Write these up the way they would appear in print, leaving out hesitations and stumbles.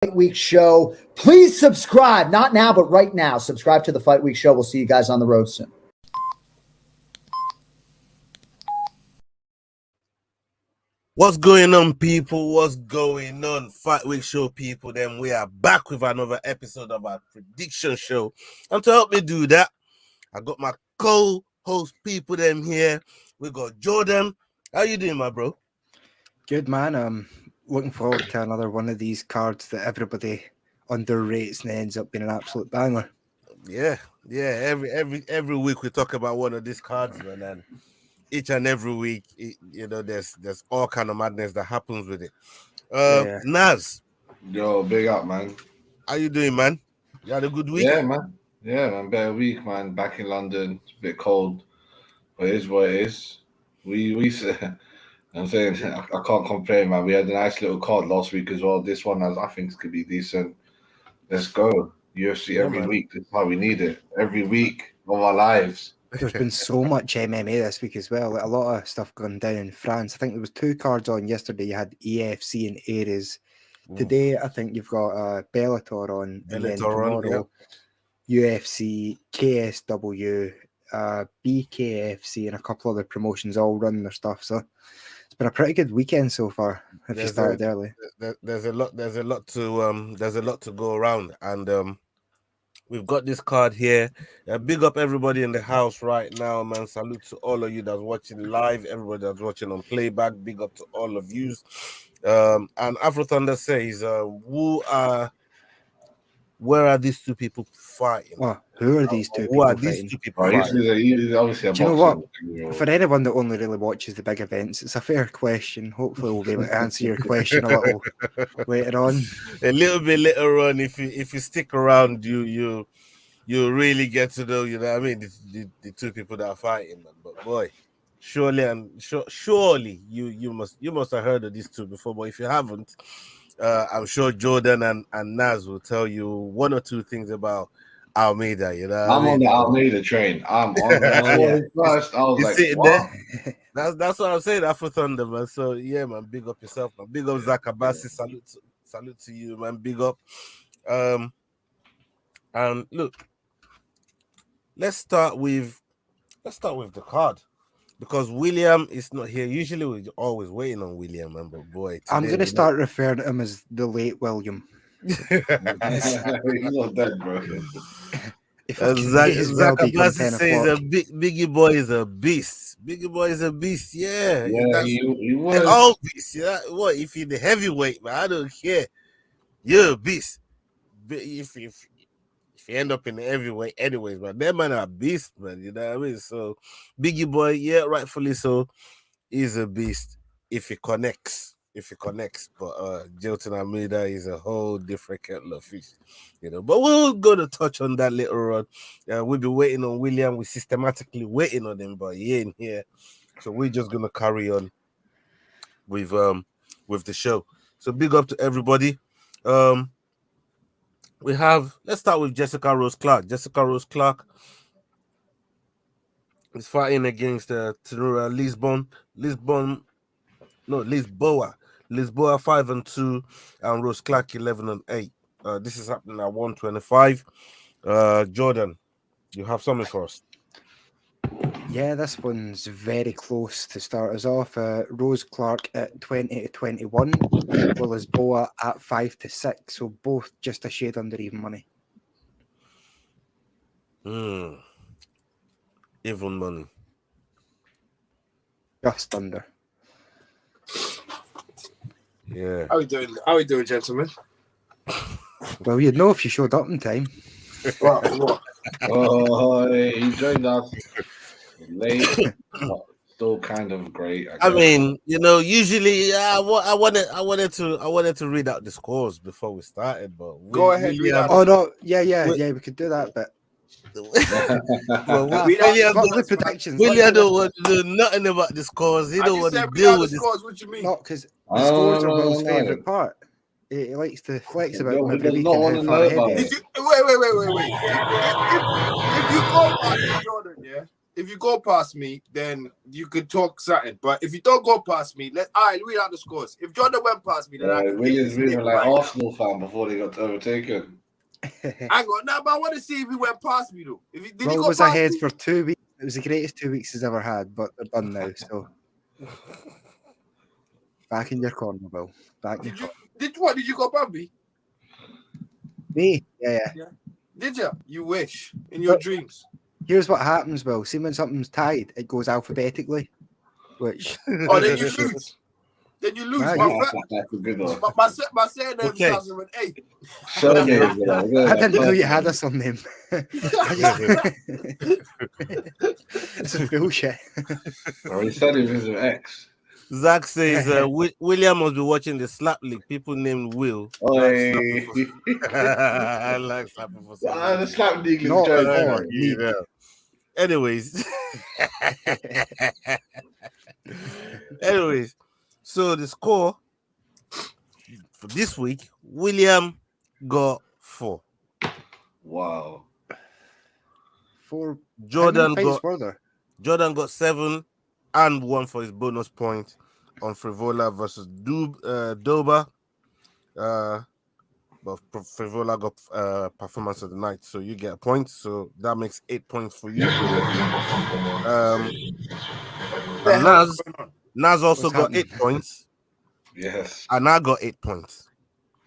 Fight Week Show. Please subscribe. Not now, but right now. Subscribe to the Fight Week Show. We'll see you guys on the road soon. What's going on, people? What's going on, Fight Week Show people? Then we are back with another episode of our prediction show. And to help me do that, I got my co-host people them here. We got Jordan. How you doing, my bro? Good, man. I'm looking forward to another one of these cards that everybody underrates and ends up being an absolute banger. Yeah. Every week we talk about one of these cards, man, and each and every week, there's all kind of madness that happens with it. Naz. Yo, big up, man. How you doing, man? You had a good week? Yeah, man. Better week, man. Back in London. It's a bit cold, but it is what it is. I'm saying I can't complain, man. We had a nice little card last week as well. This one, I think, could be decent. Let's go. UFC every week. That's how we need it. Every week of our lives. There's been so much MMA this week as well. Like, a lot of stuff going down in France. I think there was 2 cards on yesterday. You had EFC and Ares. Today, I think you've got Bellator on. And then tomorrow, UFC, KSW, BKFC, and a couple other promotions all running their stuff. So it's been a pretty good weekend so far. If you started early, there's a lot to go around, and we've got this card here. Big up everybody in the house right now, man. Salute to all of you that's watching live, everybody that's watching on playback. Big up to all of you. And Afro Thunder says, where are these two people fighting? Oh, who are these two people? Who are these two people he's obviously a Do you know what? For anyone that only really watches the big events, it's a fair question. Hopefully, we'll be able to answer your question a little later on. A little bit later on, if you stick around, you really get to know. You know what I mean? The two people that are fighting, man. But boy, surely you must have heard of these two before. But if you haven't, I'm sure Jordan and Naz will tell you one or two things about Almeida. You know, I'm on the Almeida train. I'm on that first. I was like, what? That's what I'm saying. Afro Thunder, man. So yeah, man. Big up yourself, man. Big up Zach Abassi. Salute to you, man. Big up. And look, let's start with the card. Because William is not here. Usually we're always waiting on William, man. But boy, today, I'm going to start referring to him as the late William. He's not dead, bro. Zach Abassi says Biggie Boy is a beast. Biggie Boy is a beast. Yeah, he was. All beast. Yeah, what if you're the heavyweight, man? I don't care. You're a beast. If you end up in the heavyweight anyways, but that man are a beast, man. You know what I mean? So Biggie Boy, yeah, rightfully so, is a beast if he connects. But Jilton Almeida is a whole different kettle of fish, you know. But we'll go to touch on that later on. We'll be waiting on William. We're systematically waiting on him, but he ain't here. So we're just gonna carry on with the show. So big up to everybody. Let's start with Jessica Rose Clark. Jessica Rose Clark is fighting against Tenura Lisboa. 5-2, and Rose Clark 11-8. This is happening at 125. Jordan, you have something for us? Yeah, this one's very close to start us off. Rose Clark at 20-21, while Lisboa at 5-6. So both just a shade under even money. Even money. Just under. Yeah. How we doing, gentlemen? Well, you'd know if you showed up in time. What? Oh, he joined us late, but still kind of great. I mean, you know, usually I wanted to read out the scores before we started, but go ahead. Read out. Oh no, yeah, we could do that, but William don't want to do nothing about the scores. He don't want to deal with the scores. What you mean? Not because the scores are Will's favourite part. He likes to flex about them every week and how far ahead he is. Wait. If you go back to Jordan, yeah, if you go past me, then you could talk something. But if you don't go past me, read out the scores. If Jordan went past me, then I can get Williams his moving name like right Arsenal fan before they got overtaken. I go, no, but I want to see if he went past me though. If he did, Well, he it go was past ahead me? for 2 weeks. It was the greatest 2 weeks he's ever had, but they're done now. So back in your corner, Bill. Back in your corner. Did you go past me? Me? Yeah. Did you? You wish in your dreams. Here's what happens, Bill. See, when something's tied, it goes alphabetically, which Oh, then you lose. Then you lose. Nah, That's a good one. My surname Okay. starts with an A. Surname, you know, I didn't know you had a surname. This is bullshit. Or his surname is an X. Zach says William must be watching the Slap League. People named Will. Oi. I like slapping for some The slap league is Not joke. anymore. you know. Anyways. So the score for this week, William got 4. Wow. For Jordan how many fights got were there? Jordan got 7 and 1 for his bonus point on Frivola versus Doba. But Frivola got performance of the night, so you get a point. So that makes 8 points for you. And Naz also What's got happening? 8 points, Yes. and I got 8 points.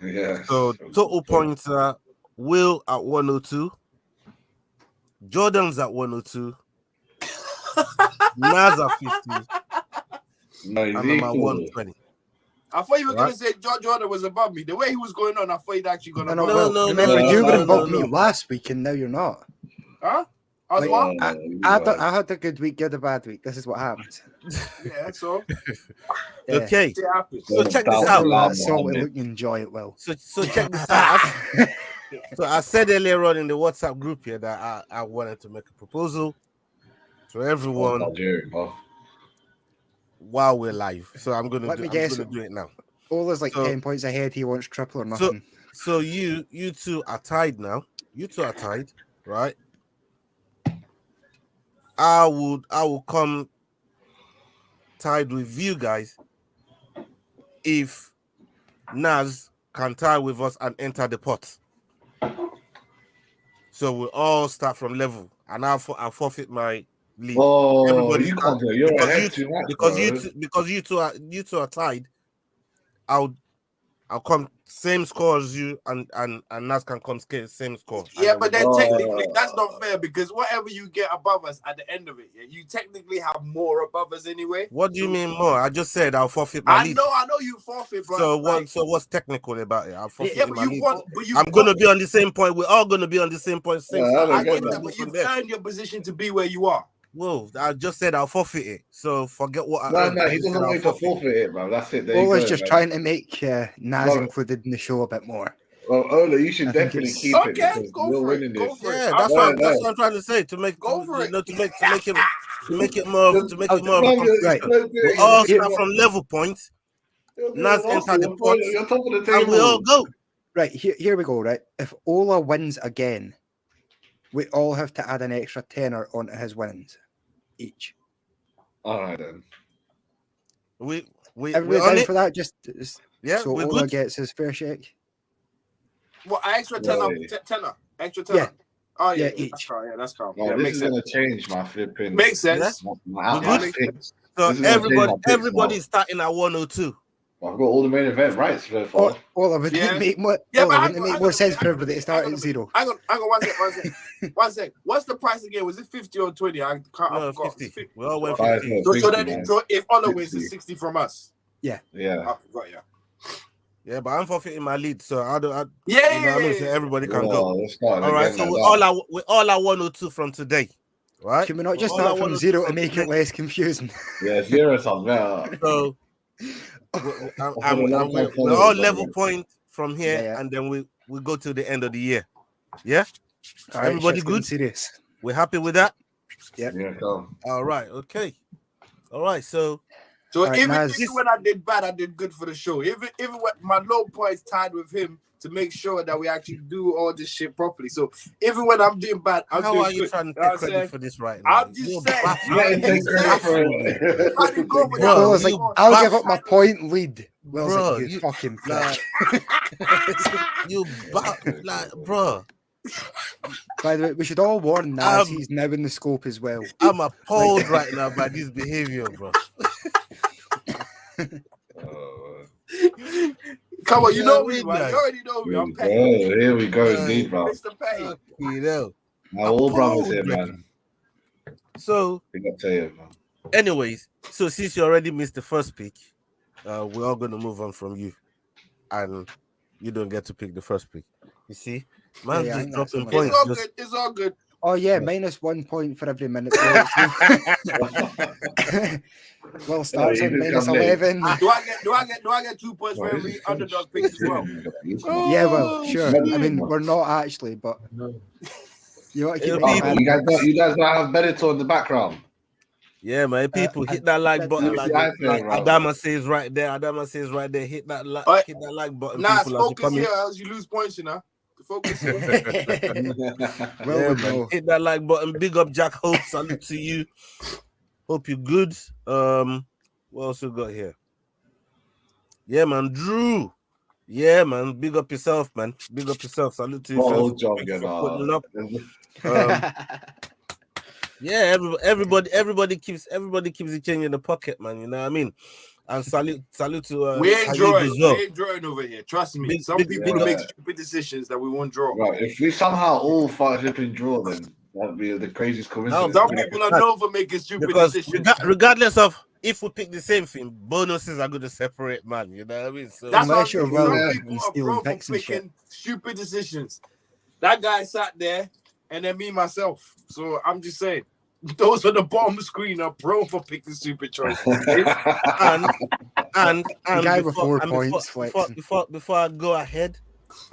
Yes. So total points are Will at 102, Jordan's at 102, Naz at 50, No, he's and I'm at equal. 120. I thought you were Right. going to say Jordan was above me. The way he was going on, I thought he'd actually gone No, above me. well, remember, no, you no, were no, involved no. me last week, and now you're not. Huh? I was Like, what? I had a good week, you had a bad week. This is what happens. Yeah, so Yeah. Okay, it happens. so check this Don't out. let that salt it, look, you enjoy it well. So check this out. So I said earlier on in the WhatsApp group here that I wanted to make a proposal to everyone while we're live. So I'm gonna do it now. Ola's like So- 10 points ahead. He wants triple or nothing. So you two are tied now. You two are tied, right? I will come tied with you guys if Naz can tie with us and enter the pot. So we'll all start from level, and I'll forfeit my lead. Oh, Everybody you start- can't do it. You're because ahead you too much, because you two are tied. I'll come same score as you, and Naz can come same score. Yeah, And but then then Oh. technically that's not fair because whatever you get above us at the end of it, yeah, you technically have more above us anyway. what do you mean more? I just said I'll forfeit my I lead. know you forfeit, but So like, what's technical about it? I'll forfeit yeah, but my you lead. want, but you. I'm gonna be on the same point. We're all gonna be on the same point. Same Yeah, start. I I get get that. that, but From you've there. earned your position to be where you are. Whoa! I just said I'll forfeit it. So forget what I No, earned. no, I he just said doesn't I'll want to forfeit it, man. That's it. There you Ola's go, just man. trying to make Naz Well- included in the show a bit more. Well, Ola, you should I think definitely it's- keep it. Okay, because go you're for it. winning Go this. for it. Yeah, I'm that's fine. what I'm trying to say. To make Go for it. to make it more of a Right. competition. We all start from level points, Naz enter the pot, You're top of the and we all table. go. Right, here we go, right? If Ola wins again, we all have to add an extra tenner onto his winnings each. All right, then. We're Everybody on down it. for that? Just Yeah, so we're Ola good. gets his fair shake. What extra tenner? Right. Tenner. Extra tenner. Yeah. Oh yeah, Yeah, that's each. calm. Yeah, that's calm. No, Yeah, this makes is sense. going to change my flipping. Makes sense. My good? picks. So This is gonna change my picks everybody's starting at 102. I've got all the main event rights so far. Ola, wouldn't Yeah. it make more? Yeah, Ola, but wouldn't it make more sense for everybody to start at zero? Hang on, 1 second. 1 second. What's the price again? Was it 50 or 20? I can't. I No, forgot. 50. We all went Five, 50. no. So 60, then, man. so if Ola wins, 60. it's 60 from us. Yeah. I forgot. Yeah. Yeah, but I'm forfeiting my lead, so I don't. Yeah. You know what I mean? So everybody can go. Well, let's start All right, again so like we're all at 102 from today, right? Can we not We're just all start at from 102 zero to from make today. it less confusing? Yeah, zero sounds better. So we're all level point from here, Yeah. and then we go to the end of the year. Yeah, All right, everybody shit's getting good? serious. We're happy with that. Yeah, come. All right, okay, all right. So So Right, even Naz. when I did bad, I did good for the show. Even when my low points tied with him to make sure that we actually do all this shit properly. So even when I'm doing bad, I'm How doing are you good. trying to You know take what I'm credit saying? for this right now? I'm just You're saying. baffling. Let him take credit for it. I didn't go for Bro, that. Listen, you I'll give baff- up my point lead. Wilson, Bro, you you fucking prick. like, like, bro. By the way, we should all warn Naz. He's now in the scope as well. I'm appalled right now by this behavior, bro. Come on, you know Yeah, me, man. man. You already know me. I'm petty. Here we go, indeed, bro. Mr. Petty. You know. Now all brothers here, Appalled, man. So, I got to tell you, man. anyways, so since you already missed the first pick, we're all gonna move on from you, and you don't get to pick the first pick. You see, man, Yeah, I just think that's dropping only points. It's all Just good. It's all good. Oh yeah, minus 1 point for every minute. Well, starts you on just minus come late. 11. Do I get 2 points for every underdog picks as well? Yeah, well, sure. shit. I mean, we're not actually, but you want to keep it People- in You guys don't have Bellator in the background. yeah, man. People hit that like button, like bro. Adama says right there. Adama says right there. Hit that Alright. like button. Nah, People, as you focus come in. here, else you lose points, you know. Focus here. Well, Yeah, we man. know. Hit that like button. Big up, Jack. Hope salute to you. Hope you're good. What else we got here? Yeah, man. Drew. Yeah, man. Big up yourself, man. Big up yourself. Salute to you. Oh, Thanks John, for putting up. yeah. Yeah, everybody keeps it changing in the pocket, man. You know what I mean? And salute to We ain't Talib drawing. as well. We ain't drawing over here. Trust me. Big- Some big- people big make up. stupid decisions that we won't draw. Right, if we somehow all flipping draw, then that'd be the craziest coincidence. Some people are known for making stupid Because decisions. regardless of if we pick the same thing, bonuses are going to separate, man. You know what I mean? So That's what I'm Unless you're saying. well Some and people are stealing prone for picks and shit. picking stupid decisions. That guy sat there, and then me myself. So I'm just saying, those on the bottom screen are prone for picking stupid choices. and The guy with 4 points flexing. before I go ahead,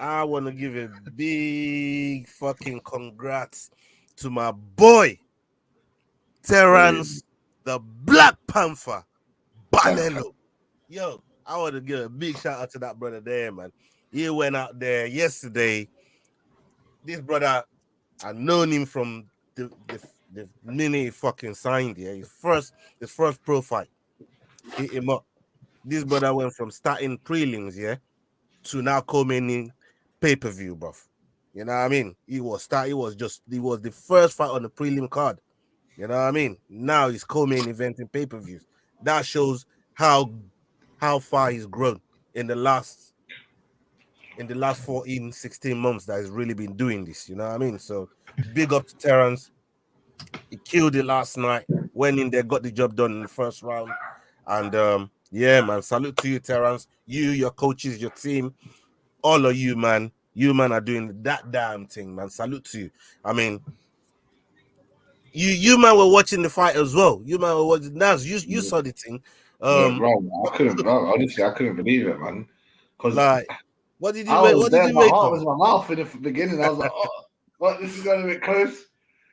I want to give a big fucking congrats to my boy Terrence, the Black Panther Balelo. Yo, I want to give a big shout out to that brother there, man. He went out there yesterday. This brother, I've known him from the minute he fucking signed here. His first pro fight. Hit him up. This brother went from starting prelims, yeah, to now coming in pay-per-view, bruv. You know what I mean? He was the first fight on the prelim card. You know what I mean? Now he's co-main eventing pay-per-views. That shows how far he's grown in the last 14, 16 months that he's really been doing this. You know what I mean? So big up to Terrence. He killed it last night. Went in there, got the job done in the first round. And yeah, man, salute to you, Terrence. You, your coaches, your team, all of you, man. You, man, are doing that damn thing, man. Salute to you. I mean, you man, were watching the fight as well. You, man, were watching. Naz, you saw the thing. Yeah, bro, I couldn't, bro. Honestly, I couldn't believe it, man. Because like, what did you I make? was What there, did you my make? heart Of? was in my mouth in the beginning. I was like, oh, what? This is going a bit close.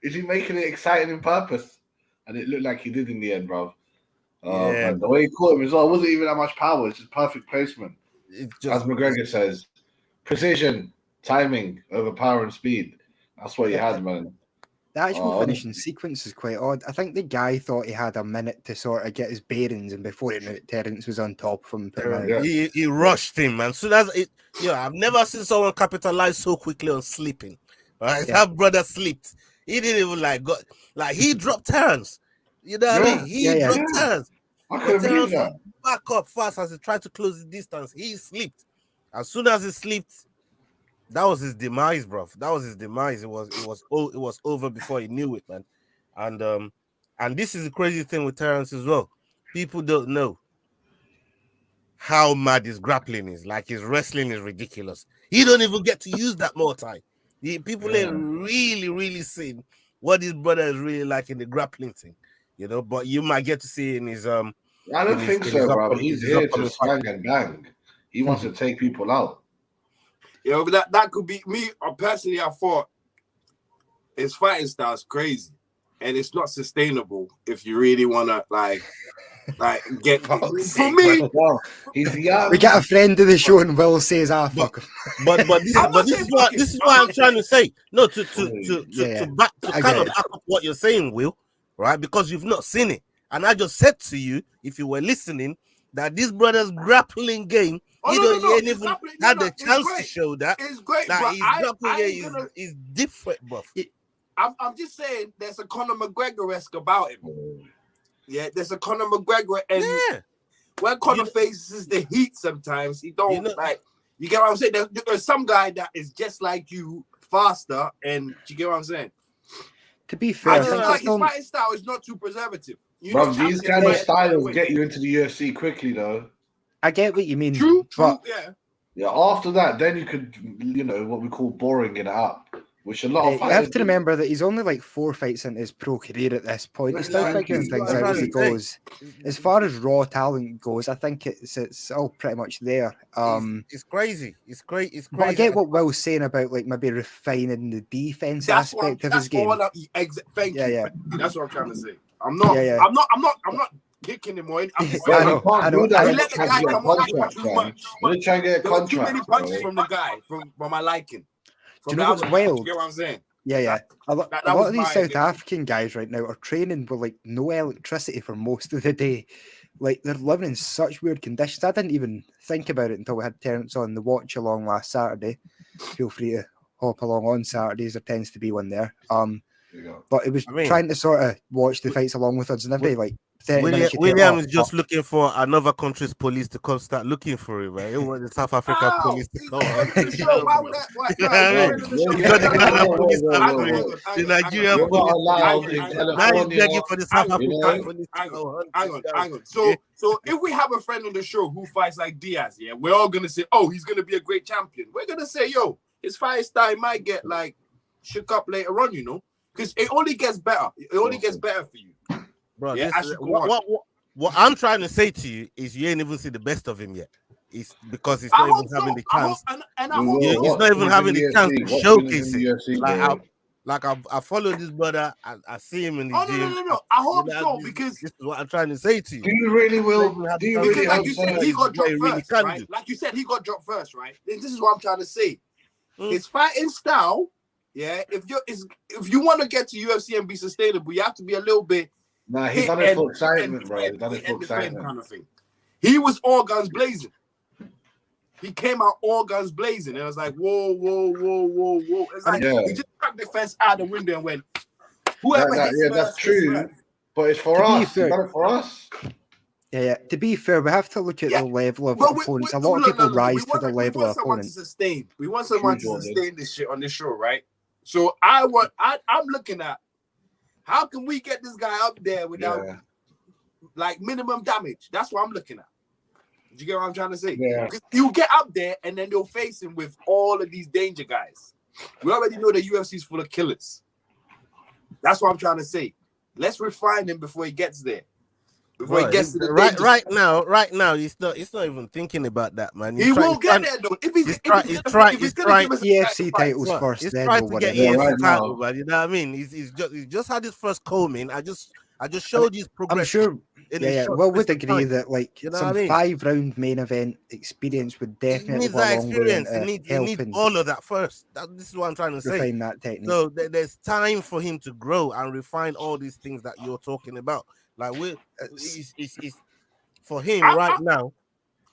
Is he making it exciting in purpose? And it looked like he did in the end, bro. Yeah, man, the way he caught him as well, it wasn't even that much power. It's just perfect placement. it's just As McGregor says, precision, timing over power and speed. That's what he had, man. The actual Oh, finishing sequence is quite odd. I think the guy thought he had a minute to sort of get his bearings, and before it knew it, Terrence was on top of him. Yeah. he rushed him, man. So that's it. Yeah, I've never seen someone capitalize so quickly on sleeping. Right? Yeah. That brother slept. He didn't even he dropped Terrence. You know what I mean? He dropped Terrence. I But couldn't believe Terrence that. was back up fast as he tried to close the distance. He slept. As soon as he slept, that was his demise, bro. That was his demise. It was over before he knew it, man. And this is the crazy thing with Terrence as well. People don't know how mad his grappling is. Like his wrestling is ridiculous. He don't even get to use that more time. People ain't really, really seen what his brother is really like in the grappling thing, you know. But you might get to see in his I don't think so, bro. He's here to swang and bang. He wants to take people out. Yo, but that could be me. Personally, I thought his fighting style is crazy. and it's not sustainable if you really want to like get Fuck's for sake, me. Well, he's young. We get a friend of the show and Will says, fuck him. But this I'm not is saying what fuck it. this is what I'm trying to say. No, to Yeah, I kind get of it. back up what you're saying, Will, right? Because you've not seen it. And I just said to you, if you were listening, that this brother's grappling game, Oh, he no, don't no, no. he ain't It's even grappling. had No, the it's chance to great. show that. It's great, That but his I grappling ain't game gonna. is different, bro. I'm just saying there's a Conor McGregor-esque about him. Yeah, there's a Conor McGregor, and Yeah. when Conor faces the heat, sometimes he don't like. You get what I'm saying? There's some guy that is just like you, faster, and you get what I'm saying? To be fair, I I just think feel like it's his done. fighting style is not too preservative. You Bro, know, these champions kind of fight styles away. get you into the UFC quickly, though. I get what you mean. True, but yeah. Yeah, after that, then you could, what we call boring it up, which a lot of you fighters have to do. remember that he's only like 4 fights into his pro career at this point. He's still Exactly. figuring things That's out what as he I'm saying. goes. As far as raw talent goes, I think it's all pretty much there. It's crazy. It's great. It's But I crazy. get what Will's saying about like maybe refining the defense That's what aspect of his game. Thank Yeah, you. yeah. Thank you. That's what I'm trying to say. I'm not. Yeah. I'm not kicking him or anything. I'm just Bro, I saying. know, you can't I know. do that. You when let the you're guy trying to get a come on contract, too man. much. When you're trying to get a There were too many contract, punches bro. from the guy from my liking. Do you know what's wild? You get what I'm saying? Yeah. A lot that of was these my- South African guys right now are training with like no electricity for most of the day. Like they're living in such weird conditions. I didn't even think about it until we had Terence on the watch along last Saturday. Feel free to hop along on Saturdays. There tends to be one there. But it was trying to sort of watch the fights along with us, and every like 30 minutes. William is just looking for another country's police to come start looking for him, right? He wants the South African police to come. Why would that? Why? The Nigerian police. Now he's begging for the South African police to come. Hang on. So if we have a friend on the show who fights like Diaz, yeah, we're all gonna say, oh, he's gonna be a great champion. We're gonna say, yo, his fight style might get like shook up later on, you know, because it only gets better. It only gets better for you. Bro, yeah, what I'm trying to say to you is you ain't even seen the best of him yet. It's because he's not even having the chance. He's not even having the chance to showcase it. Like I follow this brother. I see him in the gym. No. I hope so, because this is what I'm trying to say to you. Do you really will? Do you really? Like you said, he got dropped first, right? Like you said, he got dropped first, right? This is what I'm trying to say. His fighting style, yeah. If you want to get to UFC and be sustainable, you have to be a little bit. Nah, he done it for excitement, bro. He done it for excitement. Kind of thing. He was all guns blazing. He came out all guns blazing, and I was like, whoa. It's like he just cracked the fence out the window and went, whoever hits first, that's true. But it's for us. He done it for us. Yeah. To be fair, we have to look at the level of opponents. A lot of people rise to the level of opponent. We want someone to sustain this shit on this show, right? So I'm looking at how can we get this guy up there without like minimum damage? That's what I'm looking at. Do you get what I'm trying to say? Yeah. Because you get up there and then you'll face him with all of these danger guys. We already know the UFC is full of killers. That's what I'm trying to say. Let's refine him before he gets there. Before he gets to the right now, he's not even thinking about that, man. He will get there though. If he's trying EFC titles first, he's then trying to get EFC title, man. You know what I mean? He's just had his first coming. I just showed his progression. I'm sure. Well, would agree that like some 5-round main event experience would definitely go a long way. He needs all of that first. This is what I'm trying to say. Refine that technique. So there's time for him to grow and refine all these things that you're talking about. Like it's for him right now.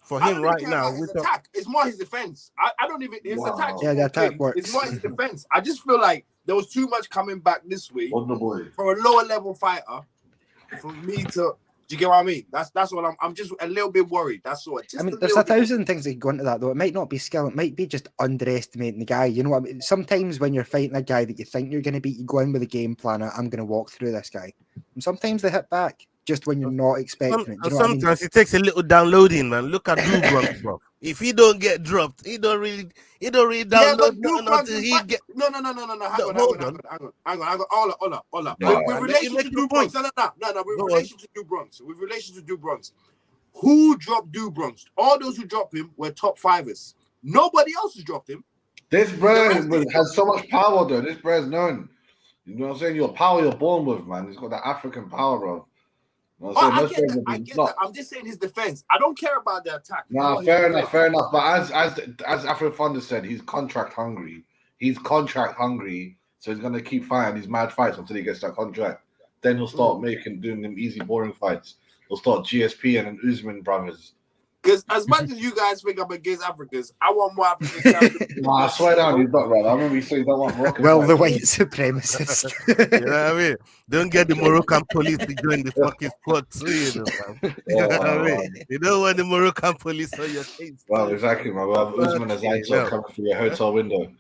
For him right now, his attack. It's more his defense. I don't even his attack. Yeah, the attack works. It's more his defense. I just feel like there was too much coming back this week for a lower level fighter. For me to, do you get what I mean? That's what I'm just a little bit worried. That's all. I mean, there's 1,000 things that can go into that though. It might not be skill. It might be just underestimating the guy. You know what I mean? Sometimes when you're fighting a guy that you think you're going to beat, you go in with a game plan. I'm going to walk through this guy. And sometimes they hit back just when you're not expecting it. You know sometimes it takes a little downloading, man. Look at Drew Bronx, bro. If he don't get dropped, he don't really download until he get. No. Hang on. Hold on. With relation to Drew Bronx, no. With relation to Drew Bronx, who dropped Drew Bronx? All those who dropped him were top fivers. Nobody else has dropped him. This brand has so much power, though. This brand's known. You know what I'm saying? Your power you're born with, man. He's got that African power, bro. You know what I'm I saying? get that. I get that. I'm just saying his defense. I don't care about the attack. Nah, fair enough. But as Afro Thunder said, he's contract hungry. So he's gonna keep fighting these mad fights until he gets that contract. Then he'll start doing them easy, boring fights. He'll start GSP and Usman brothers. Because as much as you guys think I'm against Africans, I want more African champions. Nah, I swear down, he's not, right. I remember you saying you don't want Moroccan. Well, the fights, white supremacist. You know what I mean? Don't get the Moroccan police to join the fucking squad too, you know, fam. You know what I mean? You don't want the Moroccan police on your case. Well, exactly, man. We'll have Usman as lights up coming through your hotel window.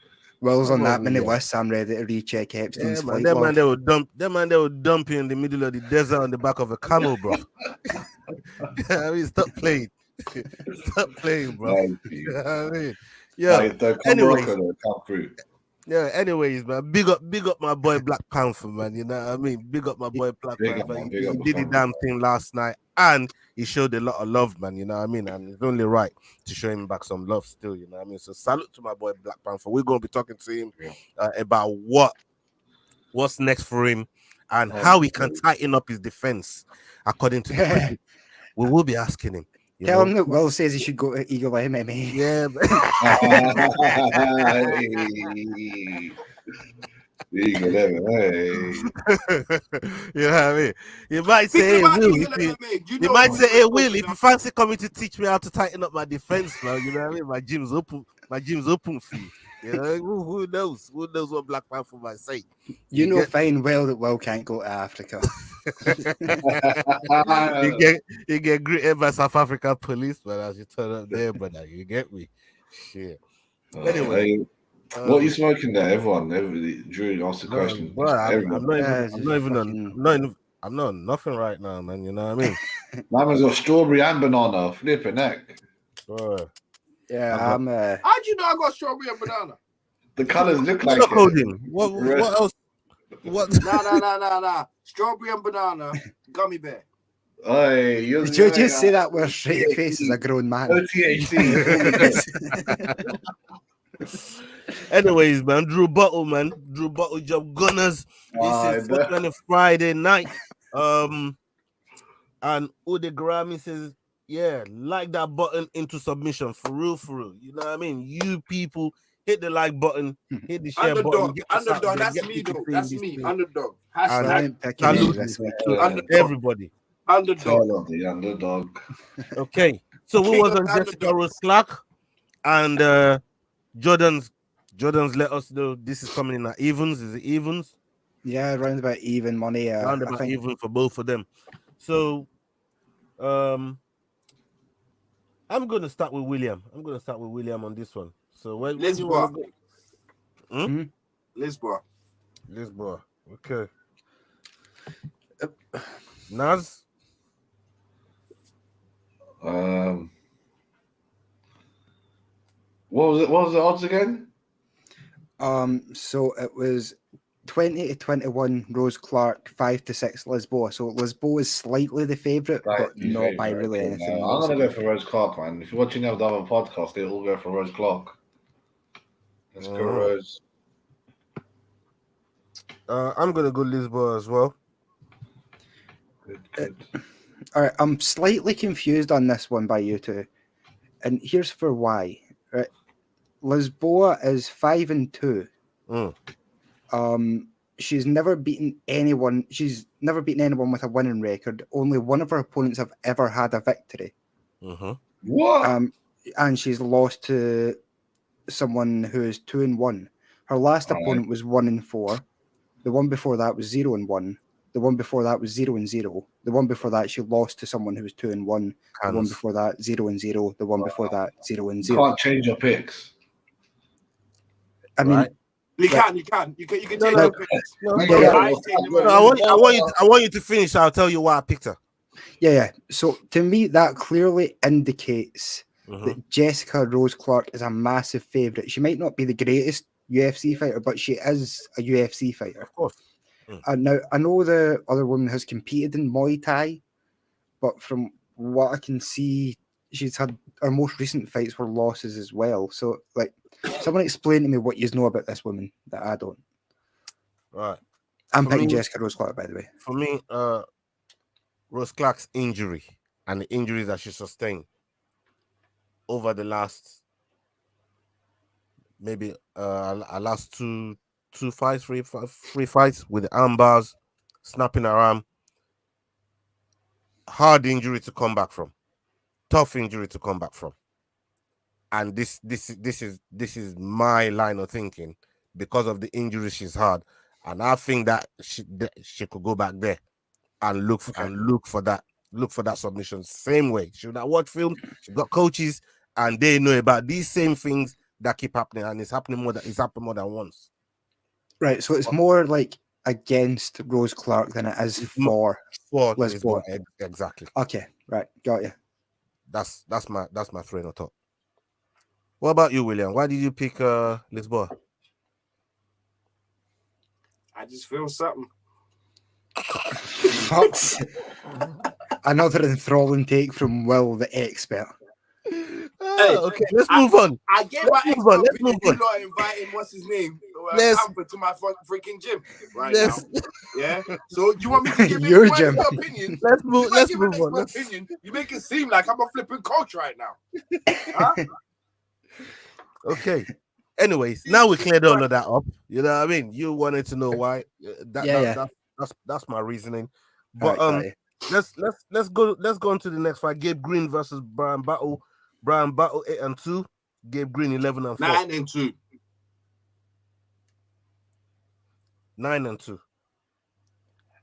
Will's on that many lists. I'm ready to recheck Epstein's flight That log. man, they will dump you in the middle of the desert on the back of a camel, bro. I mean, stop playing. Stop playing, bro. You know what I mean? Anyways, man, big up my boy Black Panther, man. You know what I mean? Big up my boy Black Panther. He did the damn thing last night, and he showed a lot of love, man. You know what I mean? And it's only right to show him back some love still. You know what I mean? So salute to my boy Black Panther. We're gonna be talking to him about what's next for him and how he can tighten up his defense according to the critic. We will be asking him. Tell him that Will says he should go to Eagle MMA. Yeah. Eagle MMA. You know what I mean? You might say, hey, Will, if you fancy coming to teach me how to tighten up my defense, man, you know what I mean? My gym's open for you. You know, who knows? Who knows what Black Panther might say? You know fine well that Will can't go to Africa. you get greeted by South African police, but as you turn up there, brother, you get me. Shit. Anyway, what are you smoking there? Everyone, Drew asked the question. Bro, I'm not on nothing right now, man. You know what I mean? Mama's got strawberry and banana. Flipping neck. Bro. Yeah, how'd you know I got strawberry and banana? The colors look like it. What else? What? Nah. Strawberry and banana, gummy bear. Did you just say that with a straight face as a grown man? Anyways, man, Drew Bottle job gunners. This is FOTN Friday night. And Ude Grammy says, yeah, like that button into submission for real. You know what I mean? You people hit the like button, hit the share button. Underdog, that's me though. That's me. Underdog. Everybody. Underdog. The underdog. Okay, so we was on Jessica Rose Slack, and Jordan's let us know this is coming in at evens. Is it evens? Yeah, round about even money. Round about even for both of them. So, I'm gonna start with William. On this one. So Lisboa. Lisboa. Okay. Naz. What was the odds again? So it was 20-21 Rose Clark, 5-6 Lisboa. So Lisboa is slightly the favourite, but not by really anything. I'm gonna go for Rose Clark, man. If you're watching the other podcast, they all go for Rose Clark. Let's go, Rose. I'm gonna go Lisboa as well. Good. All right, I'm slightly confused on this one by you two, and here's for why. Right, Lisboa is 5-2. She's never beaten anyone. She's never beaten anyone with a winning record. Only one of her opponents have ever had a victory. What? And she's lost to someone who is 2-1. Her last opponent was 1-4. The one before that was 0-1. The one before that was 0-0. The one before that she lost to someone who was 2-1. The one before that 0-0. The one before that 0-0. You can't change your picks. I mean, you can change your picks. I want you to finish. I'll tell you why I picked her. Yeah. So to me, that clearly indicates that Jessica Rose Clark is a massive favourite. She might not be the greatest UFC fighter, but she is a UFC fighter. Of course. Now, I know the other woman has competed in Muay Thai, but from what I can see, she's had her most recent fights were losses as well. So, like, someone explain to me what you know about this woman that I don't. Right. I'm For picking me- Jessica Rose Clark, by the way. For me, Rose Clark's injury and the injuries that she sustained over the last maybe our last two fights, three fights with the arm bars, snapping her arm, hard injury to come back from, tough injury to come back from. And this is my line of thinking because of the injury she's had, and I think that she could go back there and look for that submission same way. She would have watched film. She got coaches, and they know about these same things that keep happening, and it's happened more than once. Right, so it's more like against Rose Clark than it is for Lisboa. Exactly. Okay, right, got you. That's my train of thought. What about you, William? Why did you pick Lisboa? I just feel something. Fuck's another enthralling take from Will, the expert. Okay, let's move on. I gave my Let's move on. Let's move you on. lot inviting what's his name, Let's- Pamper to my freaking gym right Let's- now. Yeah. So you want me to give Your you my gym. opinion? Let's move. If I Let's give an move on. expert opinion, you make it seem like I'm a flipping coach right now. Huh? Okay. Anyways, now we cleared all of that up. You know what I mean? You wanted to know why. That's my reasoning. But Right, let's go on to the next fight. Gabe Green versus Brian Battle. Brian Battle 8-2. Gabe Green 11-4. 9-2. 9-2.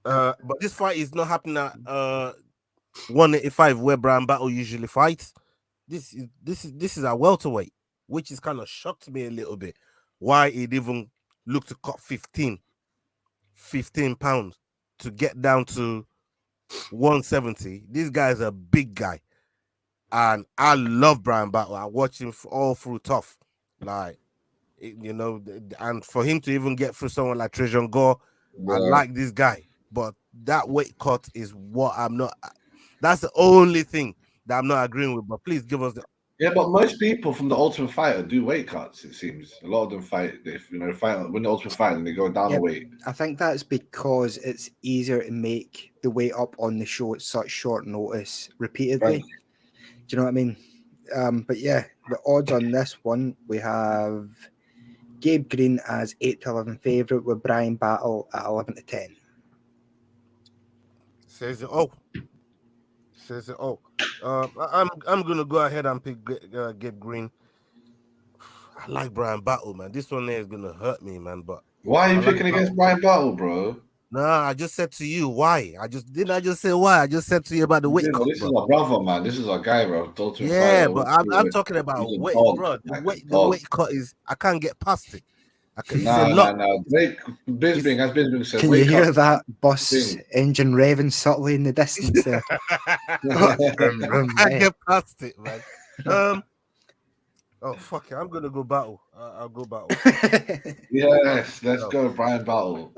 But this fight is not happening at 185 where Brian Battle usually fights. This is a welterweight, which is kind of shocked me a little bit. Why he'd even look to cut 15 pounds to get down to 170. This guy's a big guy, and I love Brian Battle. I watch him all through tough, and for him to even get through someone like Trajan Gore, I like this guy. But that weight cut is what I'm not. That's the only thing that I'm not agreeing with. But please give us the. Yeah, but most people from the Ultimate Fighter do weight cuts. It seems a lot of them fight. If win the Ultimate Fighter, and they go down a weight. I think that's because it's easier to make the weight up on the show at such short notice repeatedly. Right. Do you know what I mean? But yeah, the odds on this one, we have Gabe Green as 8-11 favourite with Brian Battle at 11-10. Says it all. I'm gonna go ahead and pick Gabe Green. I like Brian Battle, man. This one there is gonna hurt me, man. But Why are you picking against Brian Battle, bro? Nah, I just said to you why. I just say why. I just said to you about the weight cut. This is our brother, man. This is our guy, bro. Yeah, but I'm talking about He's a weight, dog, bro. like The weight cut is I can't get past it. Nah. Bisbing, as Bisbing said, Can you hear that bus engine revving subtly in the distance there? I can't get past it, man. Oh fuck it, I'm gonna go Battle. I'll go Battle. Yes, let's go, Brian Battle.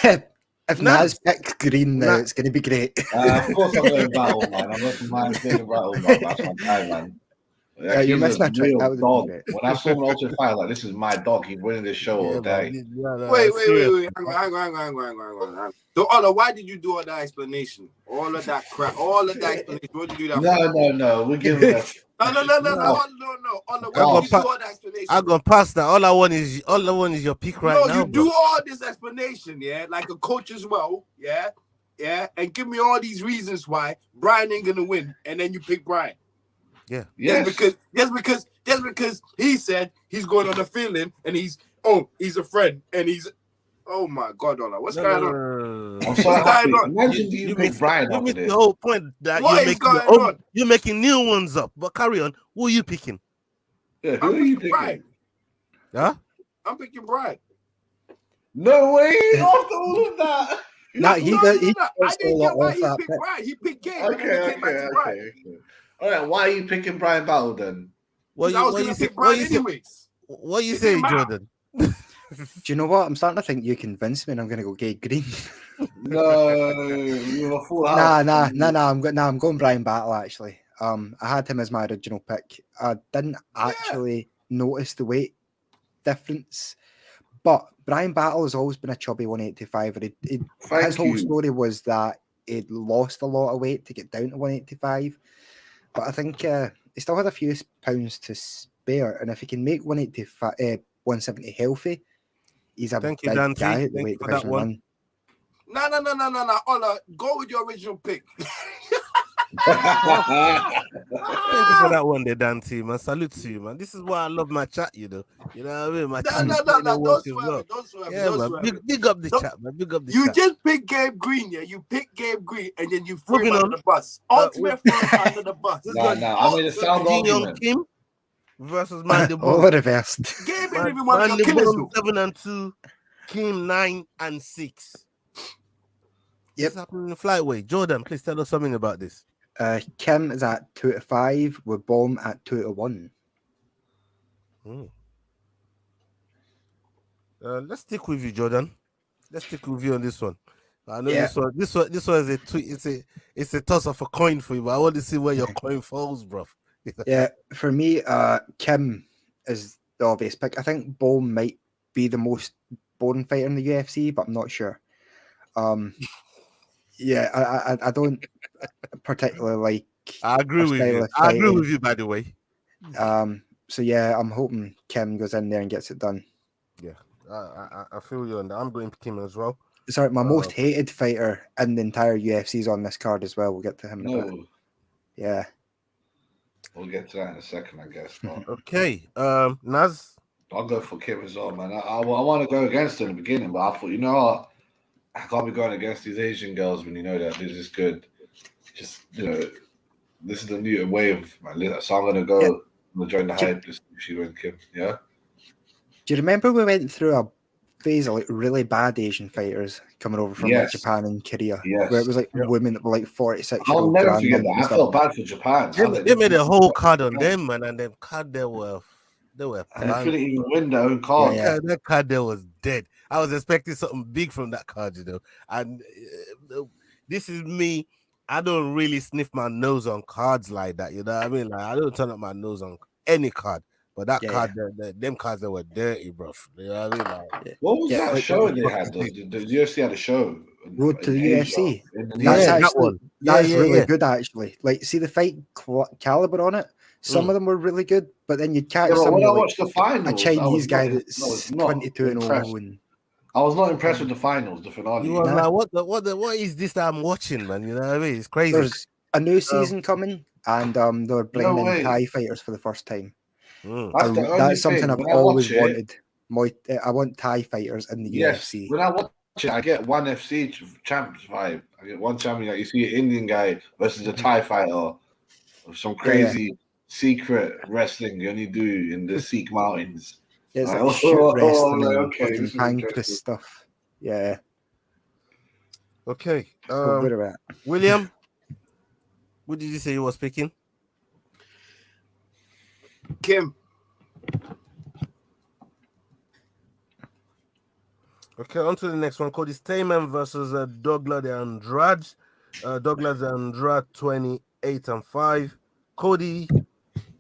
If Naz picks Green now, it's going to be great. Of course I'm going Battle, man. I'm not mind picking Battle, man. That's my guy, man. Yeah, you're missing a trick. That Dog. When I saw him Ultimate Fighter, like, this is my dog. He's winning this show all day. Wait. Hang on. So, Ola, why did you do all that explanation? All of that crap. All of that explanation. What did you do that for? No. We're giving it. No. Ola, why did you do all that explanation? I'm gonna pass that. All I want is your pick right now. No, you do all this explanation, yeah, like a coach as well, yeah, and give me all these reasons why Brian ain't gonna win, and then you pick Brian. Yeah. Yes. Just because he said he's going on a feeling and he's a friend and he's my God, Ola, what's going on? I'm so happy. Imagine you pick Brian up missed there. the whole point that you're making new ones up. But carry on. Who are you picking? Yeah, who are you picking? Brian. Huh? I'm picking Brian. No way! After all of that. No, he does. I didn't get why he picked Brian. He picked Gabe. Okay. All right, why are you picking Brian Battle then? I was going to pick Brian anyways. What you say, Jordan? Do you know what? I'm starting to think you convinced me, and I'm going to go Gabe Green. No, you're a fool. I'm going Brian Battle. Actually, I had him as my original pick. I didn't actually notice the weight difference, But Brian Battle has always been a chubby 185. And his whole story was that he'd lost a lot of weight to get down to 185. But I think he still had a few pounds to spare. And if he can make 170 healthy, he's a big guy at the weight division run. No. Ola, go with your original pick. Thank you for that one, there, Dante, man. Salute to you, man. This is why I love my chat, you know. You know what I mean? My chat. No. Don't swear. Yeah, man. Big up the chat, man. Big up the chat. You just pick Gabe Green, yeah. You pick Gabe Green, and then you throw him under the bus. Ultimate throw under the bus. I mean, it sounds argument. Kim versus Mandy All reversed. Gabe didn't even want to kill us. 7-2, Kim 9-6. Yep. What's happening in the flyweight? Jordan, please tell us something about this. Kim is at 2-5 with Bomb at 2-1. Let's stick with you, Jordan. Let's stick with you on this one. I know this one is a tweet. It's a toss of a coin for you, but I want to see where your coin falls, bro. Yeah, for me, Kim is the obvious pick. I think Bomb might be the most boring fighter in the UFC, but I'm not sure. Yeah, I don't particularly like. I agree with you. I agree with you, by the way. So yeah, I'm hoping Kim goes in there and gets it done. Yeah, I feel you on that. I'm going Kim as well. Sorry, my most hated fighter in the entire UFC is on this card as well. We'll get to him in a bit. Yeah, we'll get to that in a second, I guess. Okay, Naz. I'll go for Kim as well, man. I want to go against her in the beginning, but I thought, you know what? I can't be going against these Asian girls when you know that this is good. Just, you know, this is the new wave, man. So I'm going to go. I'm going to join the hype if she wins Kim. Yeah? Do you remember we went through a phase of like really bad Asian fighters coming over from like Japan and Korea? Yes. Where it was like women that were like 46. I'll never forget that. I felt bad for Japan. They made a whole card on them, man, and them card they were. And they couldn't even win their own card. Yeah, that card there was dead. I was expecting something big from that card, you know. And this is me. I don't really sniff my nose on cards like that, you know what I mean? Like I don't turn up my nose on any card, but that card, them cards that were dirty, bro. You know what I mean? Like, what was that show they had? The UFC had a show. Road to the UFC. That's really good, actually. Like, see the fight caliber on it. Some of them were really good, but then you'd catch when I watched the finals, a Chinese guy that's 22-0. And I was not impressed with the finals, the finale. You were like, what is this that I'm watching, man? You know what I mean? It's crazy. There's a new season coming, and they're bringing in Thai fighters for the first time. That's something I've always wanted. I want Thai fighters in the UFC. When I watch it, I get one FC champs vibe. I get one champion. Like you see an Indian guy versus a Thai fighter, or some crazy secret wrestling you only do in the Sikh mountains. Yeah, it's like shoot wrestling and pancreas stuff. Yeah. Okay. William, what did you say you was picking? Kim. Okay, on to the next one. Cody Stamen versus Douglas de Andrade. Douglas de Andrade 28-5. Cody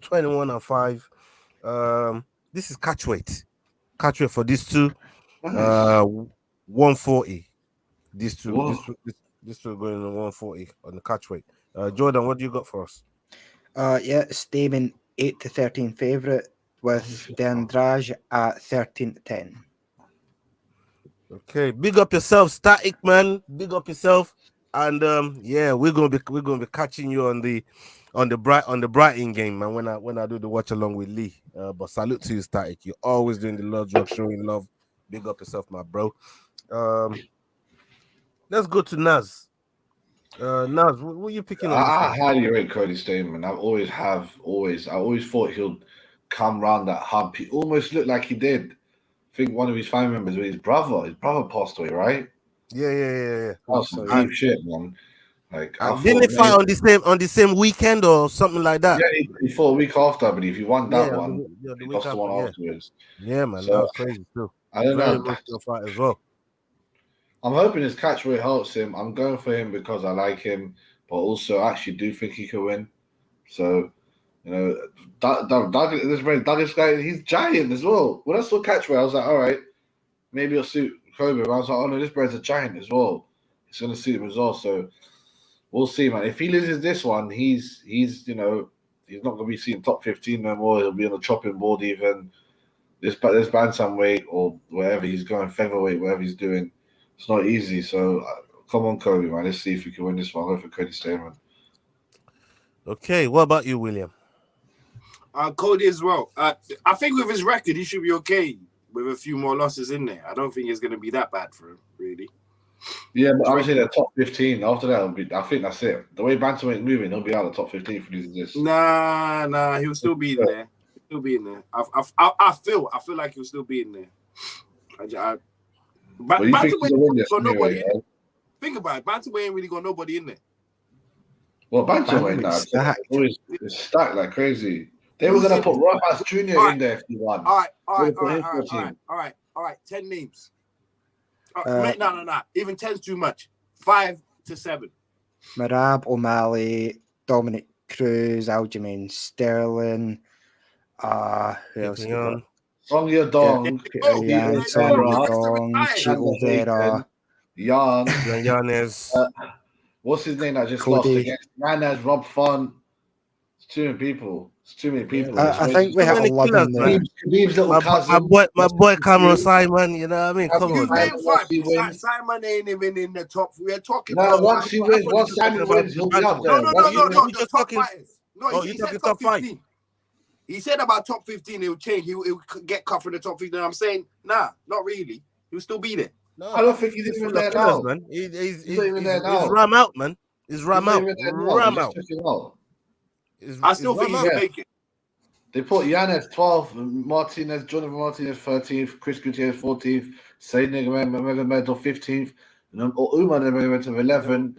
21-5. This is catchweight. Catchweight for these two. 140. These two are going to 140 on the catchweight. Jordan, what do you got for us? Stamen 8-13 favorite with De Andrade at 13-10. Okay, big up yourself, Static man. Big up yourself, and we're gonna be catching you on the Brighton game, man. When I do the watch along with Lee. But salute to you, Static. You're always doing the Lord's work, showing love. Big up yourself, my bro. Let's go to Naz. Naz, what are you picking on? I highly rate Cody Stamen. I always thought he'll come round that hub. He almost looked like he did. I think one of his family members was his brother passed away, right? Yeah. That's some deep shit, man. Like, didn't they fight on the same weekend or something like that? Yeah, he fought a week after, I believe. He won that one. He lost the one afterwards. Yeah, man, that was crazy too. I don't know. Fight as well. I'm hoping his catchweight helps him. I'm going for him because I like him, but also I actually do think he could win. So, you know, Douglas guy, he's giant as well. When I saw catchweight, I was like, all right, maybe it'll suit Kobe. But I was like, oh no, this brother's a giant as well. It's gonna suit him as well. So we'll see, man. If he loses this one, he's he's not gonna be seen top 15 no more. He'll be on the chopping board even. This bantamweight or wherever he's going, featherweight, whatever he's doing, it's not easy. So come on, Kobe, man. Let's see if we can win this one. I'll go for Cody Stamen. Okay, what about you, William? Cody as well. I think with his record, he should be okay with a few more losses in there. I don't think it's going to be that bad for him, really. Yeah, but obviously the top 15. After that, I think that's it. The way bantamweight's moving, he'll be out of the top 15 for losing this. Nah, he'll still be in there. He'll be in there. I feel like he'll still be in there. Think about it. Bantamweight ain't really got nobody in there. Well, bantamweight now it's stacked like crazy. They were gonna put Rojas Jr. in there if he won. All right. 10 names. No. Even 10's too much. 5 to 7. Merab, O'Malley, Dominic Cruz, Aljamain Sterling. Who else? Song Yadong, Chito Vera, Yanez. What's his name that just Cody. lost against Yanez, Rob Font? It's too many people. I think we have 11 there. Khabib's little cousin. My boy Cameron Simon, you know what I mean? Come on. Simon ain't even in the top. We are talking about once Simon wins, he'll be up there. No, the top fighters. No, he said top 15. He said about top 15, it will change. He will get cut from the top 15. I'm saying, nah, not really. He'll still be there. No, I don't think he's even there now. Man. He's even there now. He's ram out, man. He's ram out. Ram out. I still think he can make it. They put Yanez 12th, Jonathan Martinez 13th, Chris Gutierrez 14th, Said Nigamamedo 15th, and then Umar Nigamamedo 11th.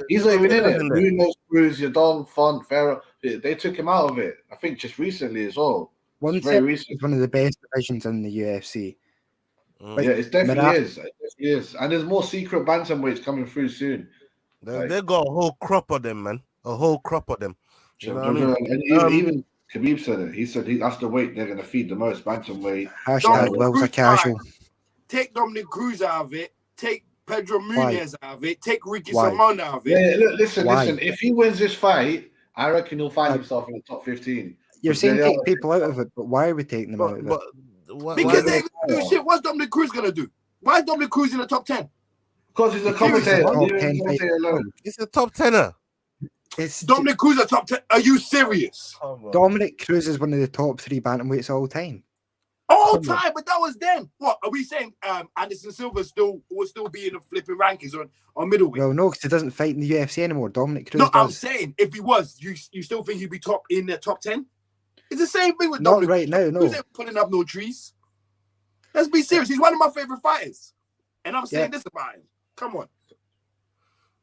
He's not even in it. Bruno, Cruz, Yadong, Font, Ferrer. They took him out of it. I think just recently as well. Very recent. It's one of the best divisions in the UFC. Yeah, it definitely is. And there's more secret bantamweights coming through soon. They got a whole crop of them, man. A whole crop of them. You know what I mean? And even Khabib said it. He said that's the weight they're going to feed the most, bantamweight. Wells are casual. Take Dominic Cruz out of it. Take Pedro Munez out of it. Take Ricky Simon out of it. Yeah, look, listen. If he wins this fight, I reckon he'll find himself in the top 15. You're saying take people out of it, but why are we taking them out of it? Because they're going to do shit. What's Dominic Cruz going to do? Why is Dominic Cruz in the top 10? Because he's a commentator. He's a top 10er. Dominic Cruz a top 10. Are you serious? Dominic Cruz is one of the top 3 bantamweights all time. All time, but that was then. What are we saying? Anderson Silva will still be in the flipping rankings on middleweight. Well, no, because he doesn't fight in the UFC anymore. Dominic Cruz. No, I'm saying if he was, you still think he'd be in the top 10? It's the same thing with Dominic. Not right now, no. Cruz ain't putting up no trees. Let's be serious. He's one of my favorite fighters, and I'm saying this about him. Come on.